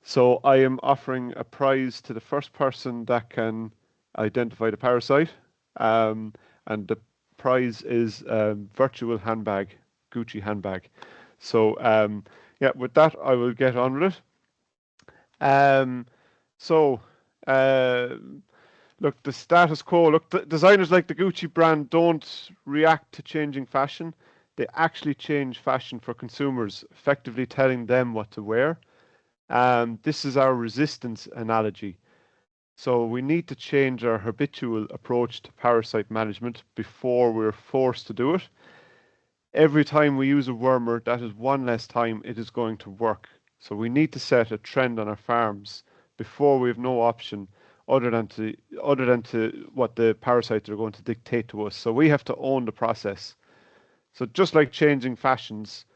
So I am offering a prize to the first person that can identify the parasite, and the prize is virtual handbag, Gucci handbag. So yeah, with that I will get on with it. Look, the status quo. Look, the designers like the Gucci brand don't react to changing fashion. They actually change fashion for consumers, effectively telling them what to wear. This is our resistance analogy. So we need to change our habitual approach to parasite management before we're forced to do it. Every time we use a wormer, that is one less time it is going to work. So we need to set a trend on our farms before we have no option other than to what the parasites are going to dictate to us. So we have to own the process. So just like changing fashions,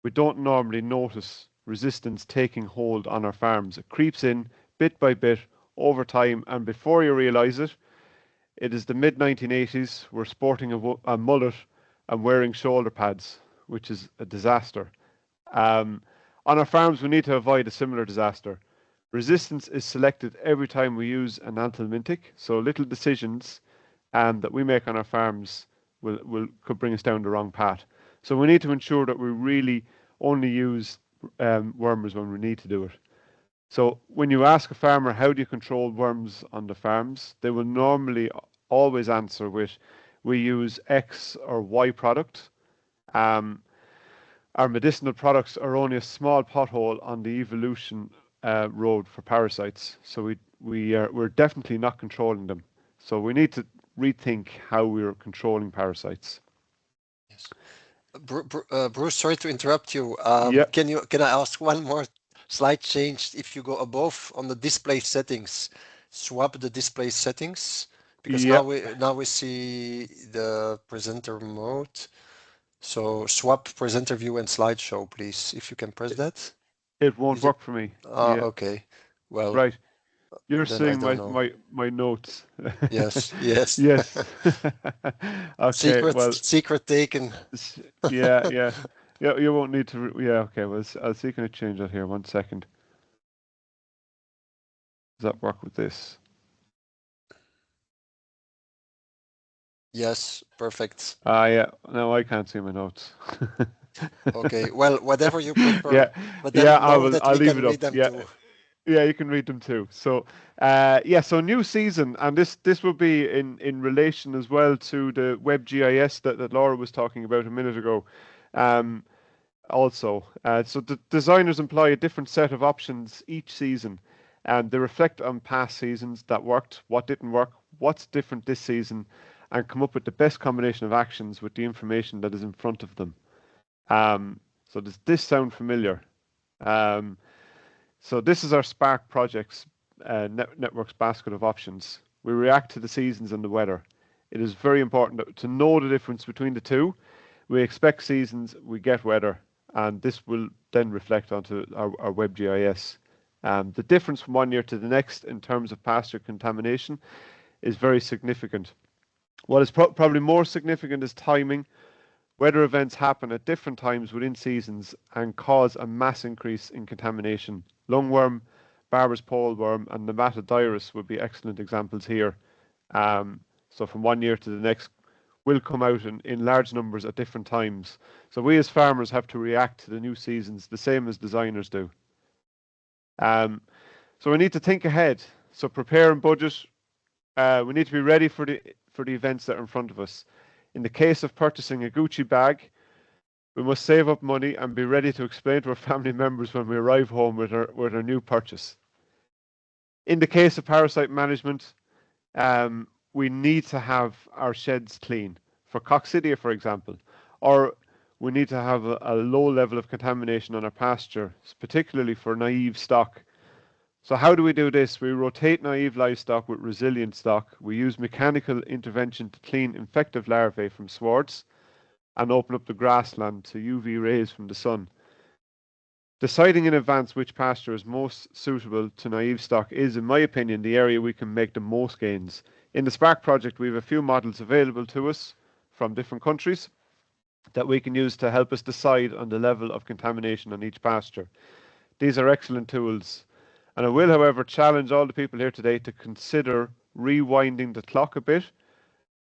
we don't normally notice resistance taking hold on our farms. It creeps in bit by bit over time, and before you realize it, it is the mid-1980s. We're sporting a mullet and wearing shoulder pads, which is a disaster. On our farms, we need to avoid a similar disaster. Resistance is selected every time we use an anthelmintic, so little decisions that we make on our farms could bring us down the wrong path. So we need to ensure that we really only use wormers when we need to do it. So when you ask a farmer, how do you control worms on the farms, they will normally always answer with, we use X or Y product. Our medicinal products are only a small pothole on the evolution road for parasites. So we're definitely not controlling them. So we need to rethink how we're controlling parasites. Yes. Bruce, sorry to interrupt you. Yep. Can I ask one more slide change? If you go above on the display settings, swap the display settings, because now we see the presenter mode. So swap presenter view and slideshow, please. If you can press that. It won't work for me. Okay. Well. Right. You're then I seeing don't know. my notes. Yes, yes. Yes. Okay. Well, Secret taken. yeah. You won't need to. Yeah. Okay. Well, I'll see. Can I change that here? 1 second. Does that work with this? Yes, perfect. Yeah. No, I can't see my notes. Okay, well, whatever you prefer, Yeah. but Yeah. then know that I'll we leave can it up. read them Yeah. too. Yeah, you can read them too. So, yeah, so new season, and this will be in relation as well to the WebGIS that Laura was talking about a minute ago. Also, so the designers employ a different set of options each season, and they reflect on past seasons that worked, what didn't work, what's different this season, and come up with the best combination of actions with the information that is in front of them. So does this sound familiar? So this is our SPARC projects networks basket of options. We react to the seasons and the weather. It is very important to know the difference between the two. We expect seasons, we get weather, and this will then reflect onto our WebGIS. The difference from 1 year to the next in terms of pasture contamination is very significant. What is probably more significant is timing. Weather events happen at different times within seasons and cause a mass increase in contamination. Lungworm, Barber's poleworm, and Nematodirus would be excellent examples here. So from 1 year to the next will come out in large numbers at different times. So we as farmers have to react to the new seasons the same as designers do. So we need to think ahead. So prepare and budget. We need to be ready for the events that are in front of us. In the case of purchasing a Gucci bag, we must save up money and be ready to explain to our family members when we arrive home with our new purchase. In the case of parasite management, we need to have our sheds clean. For coccidia, for example, or we need to have a low level of contamination on our pasture, particularly for naive stock. So how do we do this? We rotate naive livestock with resilient stock. We use mechanical intervention to clean infective larvae from swards and open up the grassland to UV rays from the sun. Deciding in advance which pasture is most suitable to naive stock is, in my opinion, the area we can make the most gains. In the SPARC project, we have a few models available to us from different countries that we can use to help us decide on the level of contamination on each pasture. These are excellent tools. And I will, however, challenge all the people here today to consider rewinding the clock a bit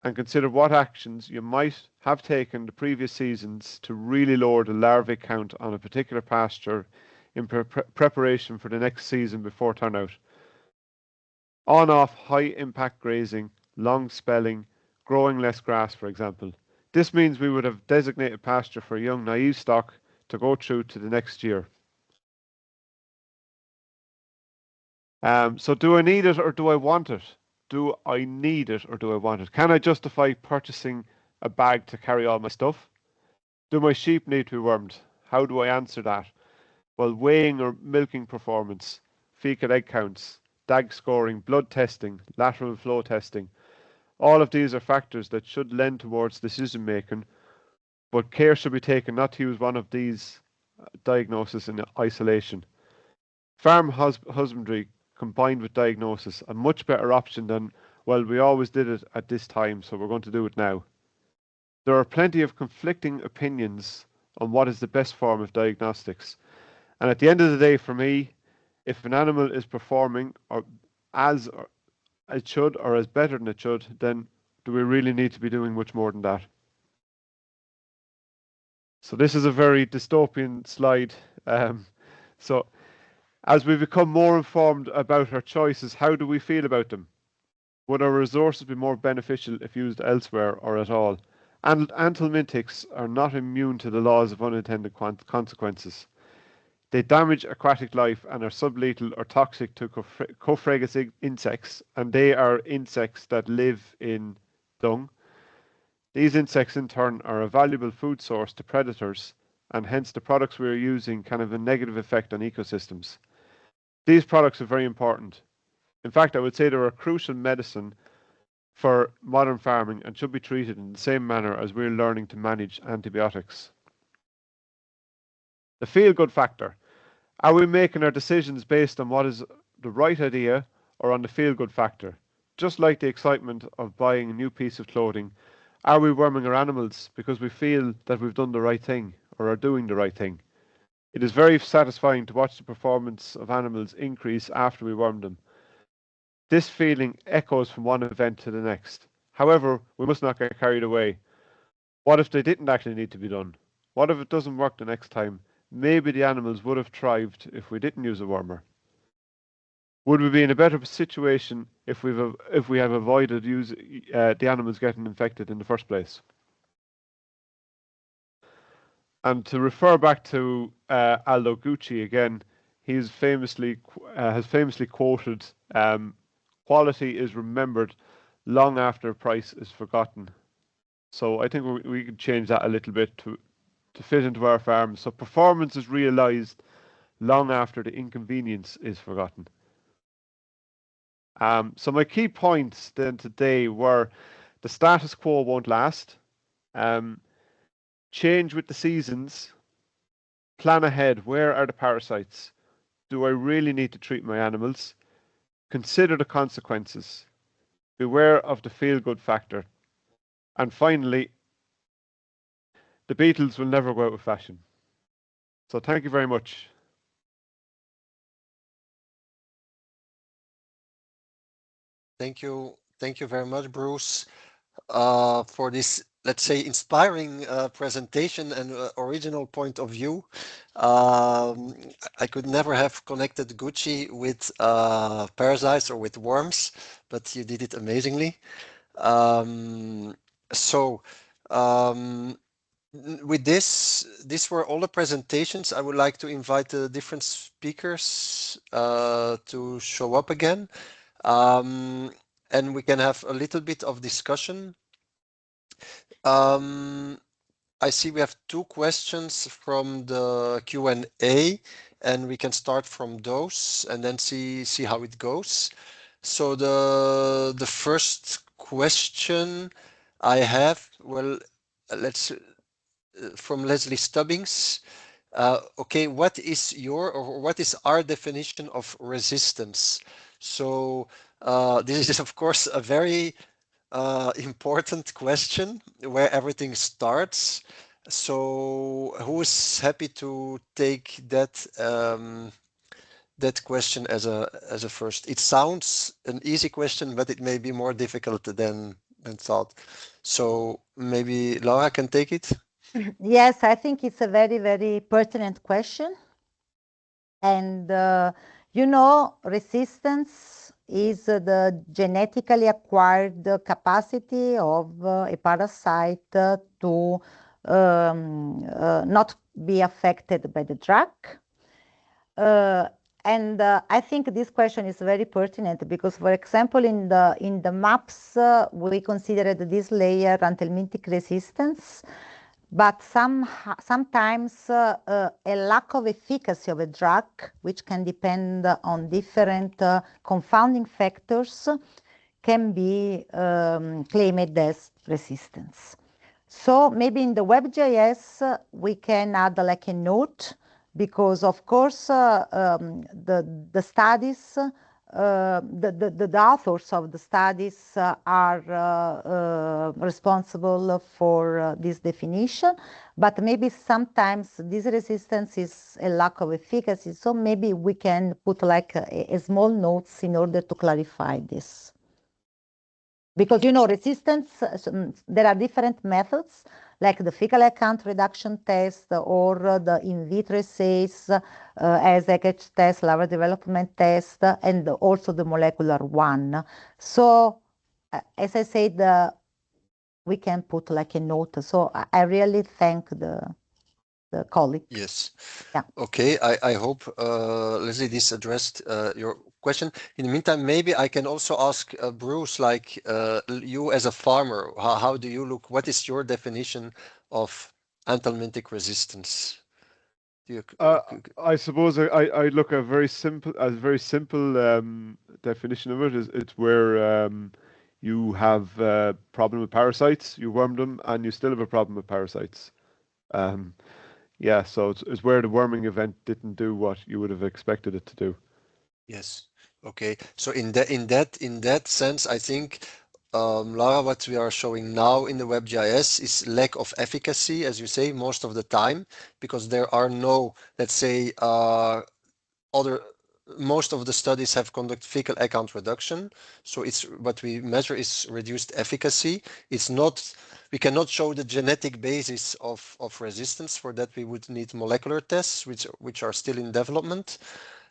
and consider what actions you might have taken the previous seasons to really lower the larvae count on a particular pasture in preparation for the next season before turnout. On-off high-impact grazing, long spelling, growing less grass, for example. This means we would have designated pasture for young naive stock to go through to the next year. So do I need it or do I want it? Do I need it or do I want it? Can I justify purchasing a bag to carry all my stuff? Do my sheep need to be wormed? How do I answer that? Well, weighing or milking performance, fecal egg counts, DAG scoring, blood testing, lateral flow testing. All of these are factors that should lend towards decision making, but care should be taken not to use one of these diagnoses in isolation. Farm husbandry combined with diagnosis, a much better option than, well, we always did it at this time, so we're going to do it now. There are plenty of conflicting opinions on what is the best form of diagnostics. And at the end of the day, for me, if an animal is performing as it should or as better than it should, then do we really need to be doing much more than that? So this is a very dystopian slide. So as we become more informed about our choices, how do we feel about them? Would our resources be more beneficial if used elsewhere or at all? And anthelmintics are not immune to the laws of unintended consequences. They damage aquatic life and are sublethal or toxic to cofragous insects, and they are insects that live in dung. These insects in turn are a valuable food source to predators, and hence the products we are using can have a negative effect on ecosystems. These products are very important. In fact, I would say they're a crucial medicine for modern farming and should be treated in the same manner as we're learning to manage antibiotics. The feel-good factor. Are we making our decisions based on what is the right idea, or on the feel-good factor? Just like the excitement of buying a new piece of clothing, are we worming our animals because we feel that we've done the right thing or are doing the right thing? It is very satisfying to watch the performance of animals increase after we worm them. This feeling echoes from one event to the next. However, we must not get carried away. What if they didn't actually need to be done? What if it doesn't work the next time? Maybe the animals would have thrived if we didn't use a wormer. Would we be in a better situation if we have avoided the animals getting infected in the first place? And to refer back to Aldo Gucci again, has famously quoted, "Quality is remembered long after price is forgotten." So I think we could change that a little bit to fit into our farms. So performance is realized long after the inconvenience is forgotten. So my key points then today were: the status quo won't last. Change with the seasons. Plan ahead. Where are the parasites? Do I really need to treat my animals? Consider the consequences. Beware of the feel-good factor. And finally, the Beatles will never go out of fashion. So thank you very much. Thank you very much, Bruce, for this, let's say, inspiring presentation and original point of view. I could never have connected Gucci with parasites or with worms, but you did it amazingly. With these were all the presentations. I would like to invite the different speakers to show up again. And we can have a little bit of discussion. I see we have 2 questions from the Q&A, and we can start from those and then see how it goes. So the first question I have, well, let's from Leslie Stubbings. Okay, what is our definition of resistance? So this is of course a very important question where everything starts. So who is happy to take that that question as a first? It sounds an easy question, but it may be more difficult than thought. So maybe Laura can take it. Yes, I think it's a very, very pertinent question. And, resistance is the genetically acquired capacity of a parasite to not be affected by the drug. And I think this question is very pertinent because, for example, in the maps, we considered this layer anthelmintic resistance. But sometimes a lack of efficacy of a drug, which can depend on different confounding factors, can be claimed as resistance. So maybe in the WebJS, we can add like a note, because of course the studies, the authors of the studies are responsible for this definition, but maybe sometimes this resistance is a lack of efficacy. So maybe we can put like a small notes in order to clarify this. Because, resistance, there are different methods, like the fecal count reduction test or the in vitro assays, as ACH test, larval development test, and also the molecular one. So, as I said, we can put like a note. So I really thank the colleague. Yes. Yeah. Okay. I hope, Leslie, this addressed your question. In the meantime, maybe I can also ask Bruce, like you as a farmer, how do you look? What is your definition of anthelmintic resistance? I suppose I look at a very simple definition of it. It's where you have a problem with parasites, you worm them, and you still have a problem with parasites. Yeah, so it's where the worming event didn't do what you would have expected it to do. Yes. Okay, so in that sense, I think Lara, what we are showing now in the WebGIS is lack of efficacy, as you say, most of the time, because there are no, let's say, most of the studies have conducted fecal egg count reduction. So it's what we measure is reduced efficacy. It's not, we cannot show the genetic basis of resistance. For that, we would need molecular tests, which are still in development.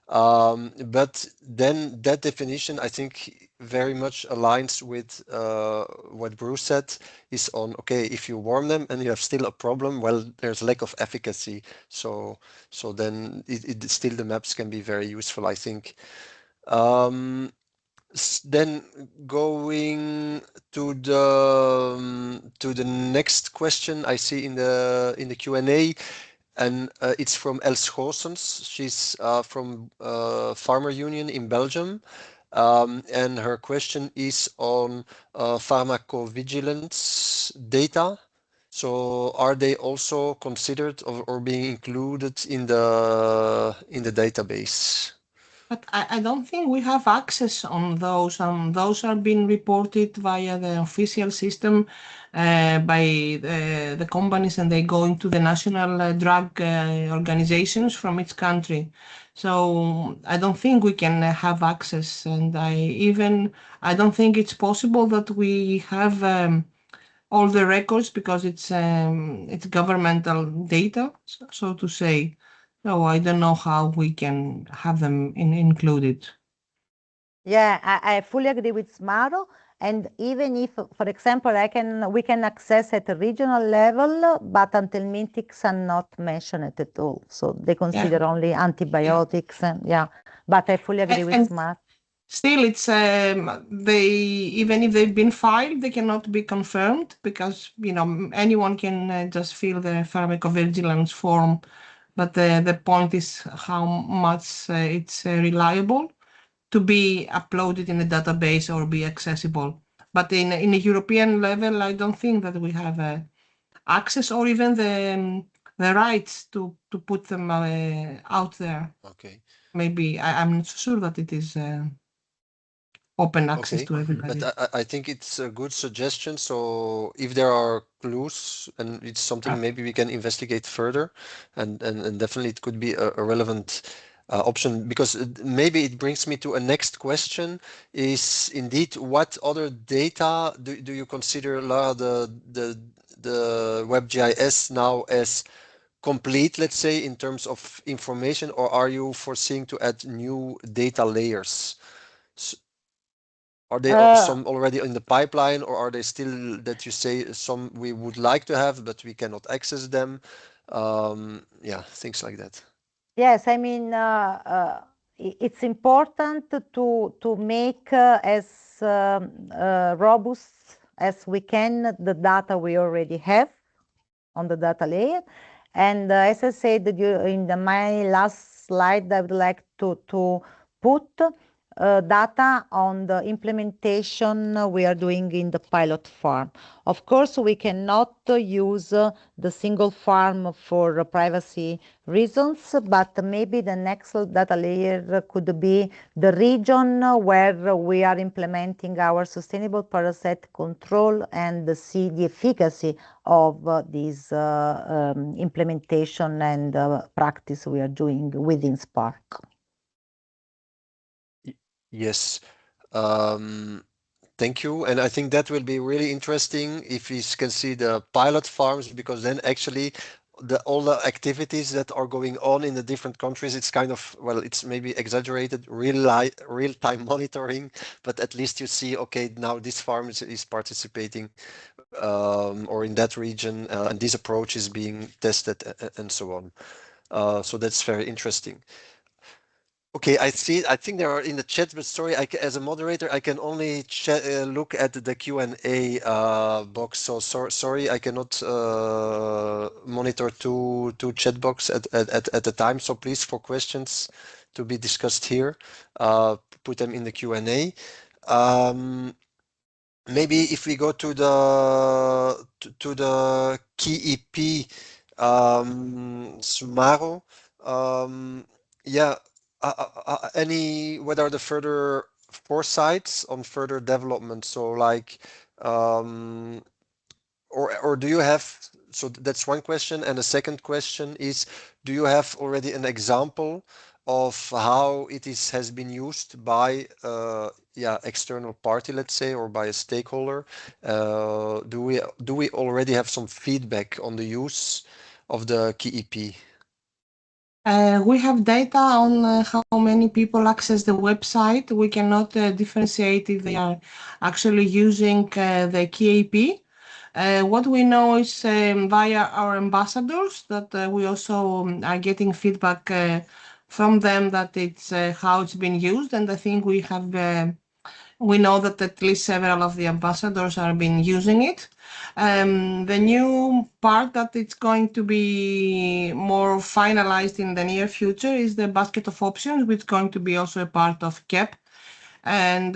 But then that definition, I think, very much aligns with what Bruce said, is on, okay, if you warm them and you have still a problem, well, there's lack of efficacy. So then still the maps can be very useful, I think. Then going to the next question I see in the Q&A, and it's from Els Goossens. She's from Farmer Union in Belgium. And her question is on pharmacovigilance data. So are they also considered or being included in the database? But I don't think we have access on those. Those are being reported via the official system by the companies, and they go into the national drug organizations from each country. So I don't think we can have access, and I don't think it's possible that we have all the records because it's governmental data, so to say. So I don't know how we can have them included. Yeah, I fully agree with Smaro. And even if, for example, we can access at a regional level, but anthelmintics are not mentioned at all. So they consider only antibiotics, and But I fully agree with Smaro. Still, it's even if they've been filed, they cannot be confirmed because anyone can just fill the pharmacovigilance form. But the point is how much it's reliable to be uploaded in a database or be accessible. But in a European level, I don't think that we have access or even the rights to put them out there. Okay. Maybe I'm not sure that it is open access to everybody. But I think it's a good suggestion. So if there are clues, and it's something maybe we can investigate further, and definitely it could be a relevant option, because maybe it brings me to a next question, is indeed what other data do you consider, Lara, the WebGIS now as complete, let's say, in terms of information, or are you foreseeing to add new data layers? Are they some already in the pipeline, or are they still that you say some we would like to have, but we cannot access them? Things like that. Yes, I mean, it's important to make as robust as we can the data we already have on the data layer. And as I said in my last slide, I would like to put data on the implementation we are doing in the pilot farm. Of course, we cannot use the single farm for privacy reasons, but maybe the next data layer could be the region where we are implementing our sustainable parasite control and see the efficacy of this implementation and practice we are doing within SPARC. Yes. Thank you. And I think that will be really interesting if we can see the pilot farms, because then actually all the activities that are going on in the different countries, it's kind of, well, it's maybe exaggerated, real-time monitoring, but at least you see, okay, now this farm is participating or in that region, and this approach is being tested and so on. So that's very interesting. Okay, I see. I think there are in the chat, but sorry, as a moderator, I can only look at the Q&A box. So sorry, I cannot monitor two chat box at a time. So please, for questions to be discussed here, put them in the Q&A. Maybe if we go to the key EP, Sumaro, yeah. what are the further foresights on further development? So like, or do you have, so that's one question. And the second question is, do you have already an example of how it has been used by external party, let's say, or by a stakeholder? Do we already have some feedback on the use of the KEP? We have data on how many people access the website. We cannot differentiate if they are actually using the KEP. What we know is via our ambassadors that we also are getting feedback from them that it's how it's been used, and I think we know that at least several of the ambassadors have been using it. The new part that it's going to be more finalized in the near future is the basket of options, which is going to be also a part of KEP. And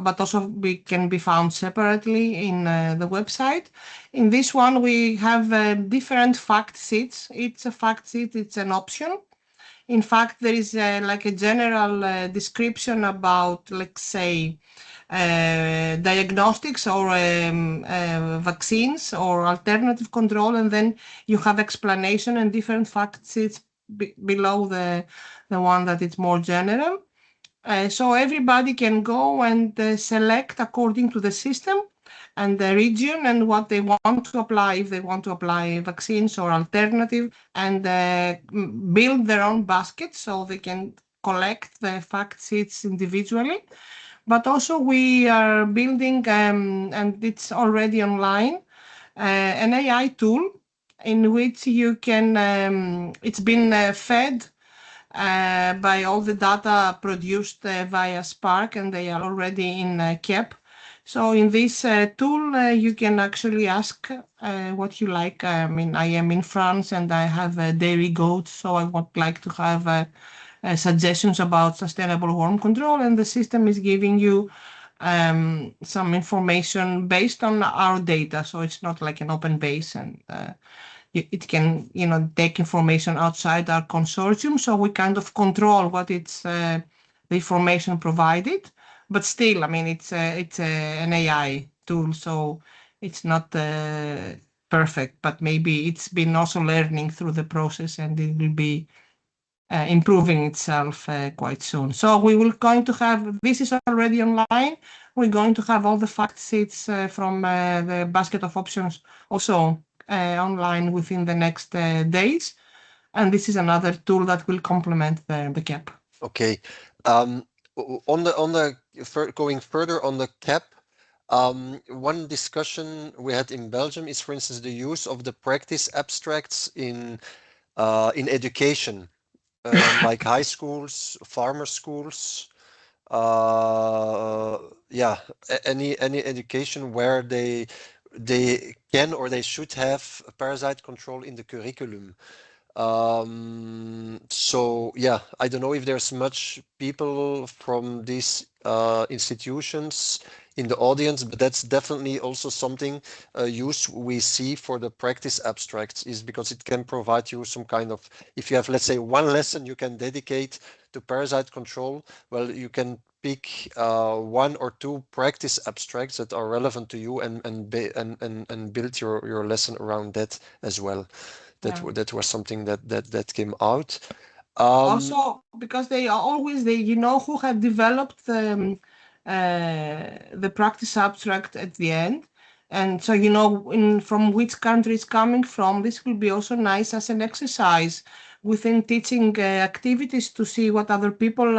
but also can be found separately in the website. In this one, we have different fact sheets. It's a fact sheet, it's an option. In fact, there is like a general description about, let's say, diagnostics or vaccines or alternative control, and then you have explanation and different fact sheets below the one that is more general. So everybody can go and select according to the system and the region and what they want to apply, if they want to apply vaccines or alternative, and build their own basket so they can collect the fact sheets individually. But also we are building, and it's already online, an AI tool in which you can, it's been fed by all the data produced via SPARC, and they are already in KEP. So in this tool, you can actually ask what you like. I mean, I am in France and I have dairy goats, so I would like to have suggestions about sustainable worm control, and the system is giving you some information based on our data. So it's not like an open base, and it can, take information outside our consortium. So we kind of control what it's the information provided, but still, I mean, it's an AI tool, so it's not perfect, but maybe it's been also learning through the process, and it will be improving itself quite soon. So we will going to have, this is already online. We're going to have all the fact sheets from the basket of options also online within the next days. And this is another tool that will complement the KEP. Okay. Going further on the KEP, one discussion we had in Belgium is, for instance, the use of the practice abstracts in education, like high schools, farmer schools. Any education where they can or they should have parasite control in the curriculum. So yeah, I don't know if there's much people from these institutions in the audience, but that's definitely also something use we see for the practice abstracts, is because it can provide you some kind of, if you have, let's say, one lesson you can dedicate to parasite control, well, you can pick one or two practice abstracts that are relevant to you and build your lesson around that as well. That was something that came out. Also, because they are always who have developed the practice abstract at the end, and so from which country it's coming from. This will be also nice as an exercise within teaching activities to see what other people,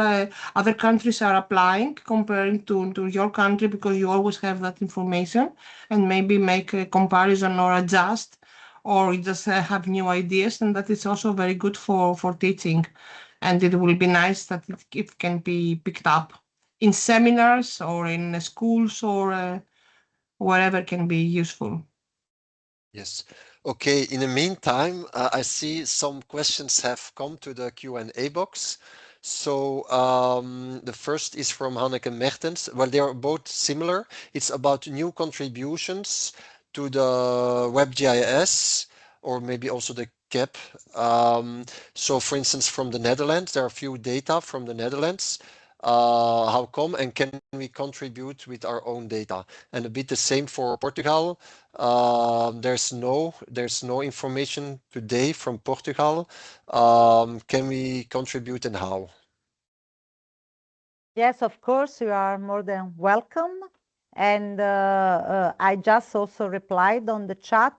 other countries are applying comparing to your country, because you always have that information, and maybe make a comparison or adjust, or you just have new ideas, and that is also very good for teaching. And it will be nice that it can be picked up in seminars or in schools or wherever can be useful. Yes. Okay. In the meantime, I see some questions have come to the Q&A box. So the first is from Hanneke Mertens. Well, they are both similar. It's about new contributions to the WebGIS, or maybe also the cap. So for instance, from the Netherlands, there are a few data from the Netherlands. How come, and can we contribute with our own data? And a bit the same for Portugal. There's no information today from Portugal. Can we contribute, and how? Yes, of course, you are more than welcome. And I just also replied on the chat,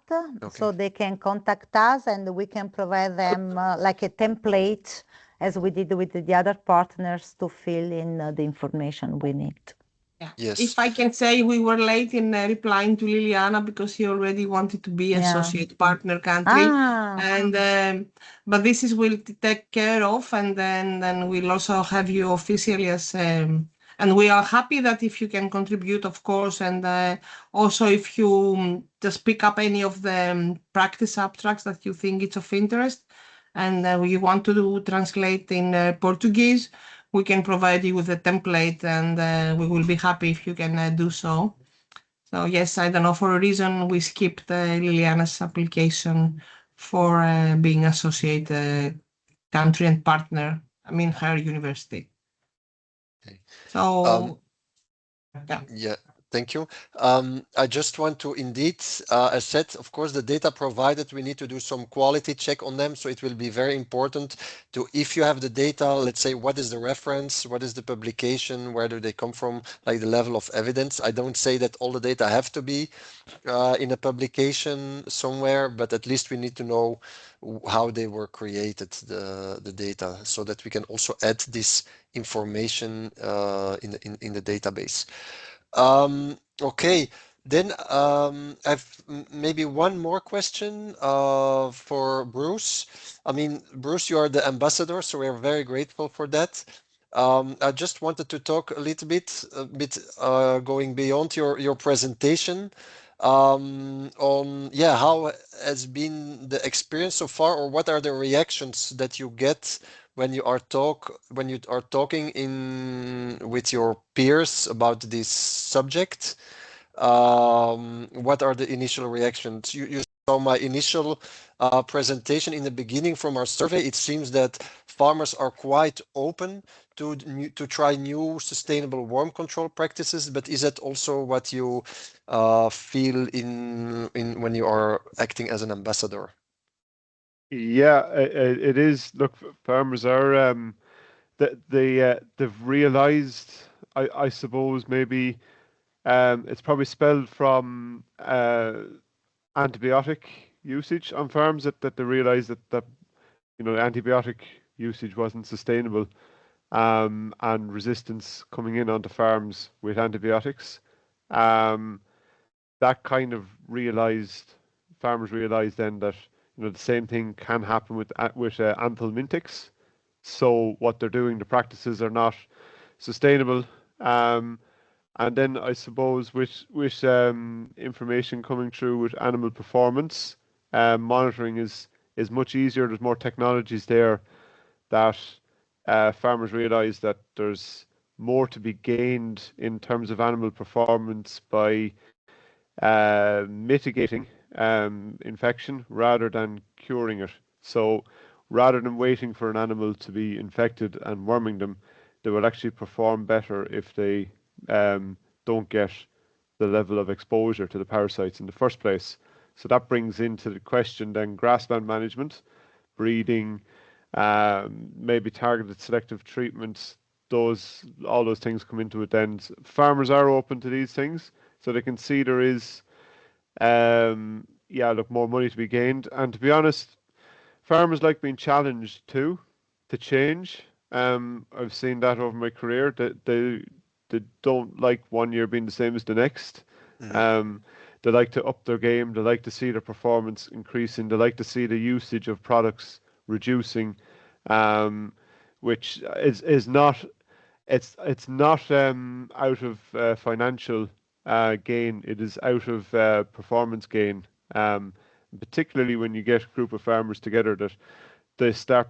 so they can contact us and we can provide them like a template, as we did with the other partners, to fill in the information we need. Yeah. Yes. If I can say, we were late in replying to Liliana because he already wanted to be associate partner country, and but this is will take care of, and then we'll also have you officially as. And we are happy that if you can contribute, of course, and also if you just pick up any of the practice abstracts that you think it's of interest, and you want to translate in Portuguese, we can provide you with a template, and we will be happy if you can do so. So yes, I don't know, for a reason we skipped Liliana's application for being associate country and partner, I mean her university. Okay. So yeah, thank you. I just want to indeed, as said, of course, the data provided, we need to do some quality check on them. So it will be very important to, if you have the data, let's say, what is the reference, what is the publication, where do they come from, like the level of evidence. I don't say that all the data have to be in a publication somewhere, but at least we need to know how they were created, the data, so that we can also add this information in the database. Okay, then I've maybe one more question for Bruce. I mean, Bruce, you are the ambassador, so we are very grateful for that. I just wanted to talk a bit going beyond your presentation on how has been the experience so far, or what are the reactions that you get when you are talking with your peers about this subject. What are the initial reactions? You saw my initial presentation in the beginning from our survey. It seems that farmers are quite open to try new sustainable worm control practices, but is that also what you feel in when you are acting as an ambassador? Yeah, it is. Look, farmers are they've realized, I suppose, maybe it's probably spelled from antibiotic usage on farms that they realized that antibiotic usage wasn't sustainable, and resistance coming in onto farms with antibiotics. That kind of farmers realized then that the same thing can happen with anthelmintics. So what they're doing, the practices are not sustainable. And then I suppose with information coming through with animal performance, monitoring is much easier. There's more technologies there that farmers realize that there's more to be gained in terms of animal performance by mitigating infection rather than curing it. So rather than waiting for an animal to be infected and worming them, they will actually perform better if they don't get the level of exposure to the parasites in the first place. So that brings into the question then grassland management, breeding, maybe targeted selective treatments. All those things come into it then. Farmers are open to these things, so they can see there is more money to be gained. And to be honest, farmers like being challenged too, to change. I've seen that over my career, that they don't like one year being the same as the next. They like to up their game. They like to see their performance increasing. They like to see the usage of products reducing, which is not. It's not out of financial gain. It is out of performance gain. Particularly when you get a group of farmers together that they start,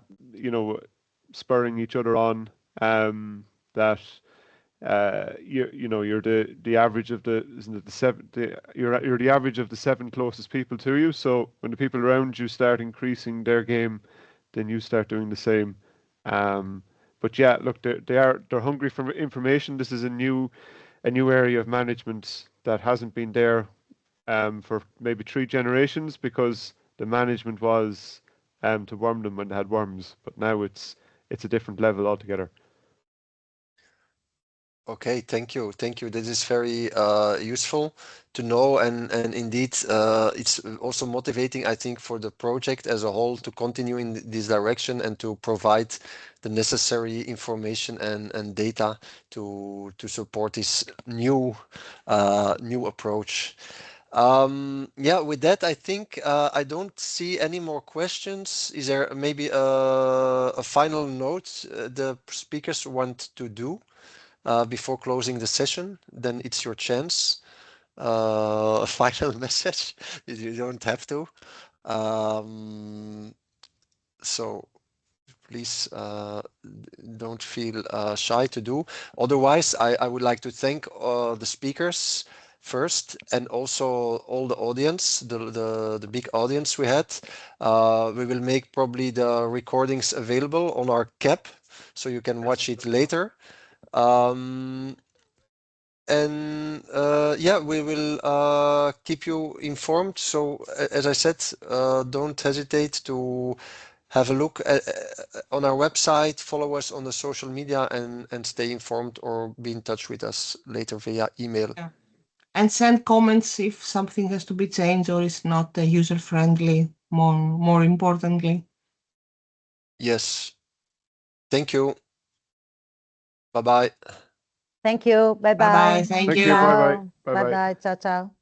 spurring each other on. That you're the average of the, isn't it the seven, you're the average of the 7 closest people to you. So when the people around you start increasing their game, then you start doing the same. But yeah, look, they're hungry for information. This is a new area of management that hasn't been there for maybe 3 generations, because the management was to worm them when they had worms, but now it's a different level altogether. Okay, thank you. Thank you. This is very useful to know, and indeed, it's also motivating, I think, for the project as a whole to continue in this direction and to provide the necessary information and data to support this new approach. Yeah, with that, I think I don't see any more questions. Is there maybe a final note the speakers want to do before closing the session? Then it's your chance. A final message. You don't have to. So please don't feel shy to do. Otherwise, I would like to thank the speakers first, and also all the audience, the big audience we had. We will make probably the recordings available on our CAP, so you can watch it later. And yeah, we will keep you informed. So as I said, don't hesitate to have a look on our website, follow us on the social media, and stay informed, or be in touch with us later via email. Yeah. And send comments if something has to be changed or is not user friendly, more importantly. Yes. Thank you. Bye-bye. Thank you. Bye-bye. Bye-bye. Thank you. Bye-bye. Ciao. Bye-bye. Bye-bye. Ciao, ciao.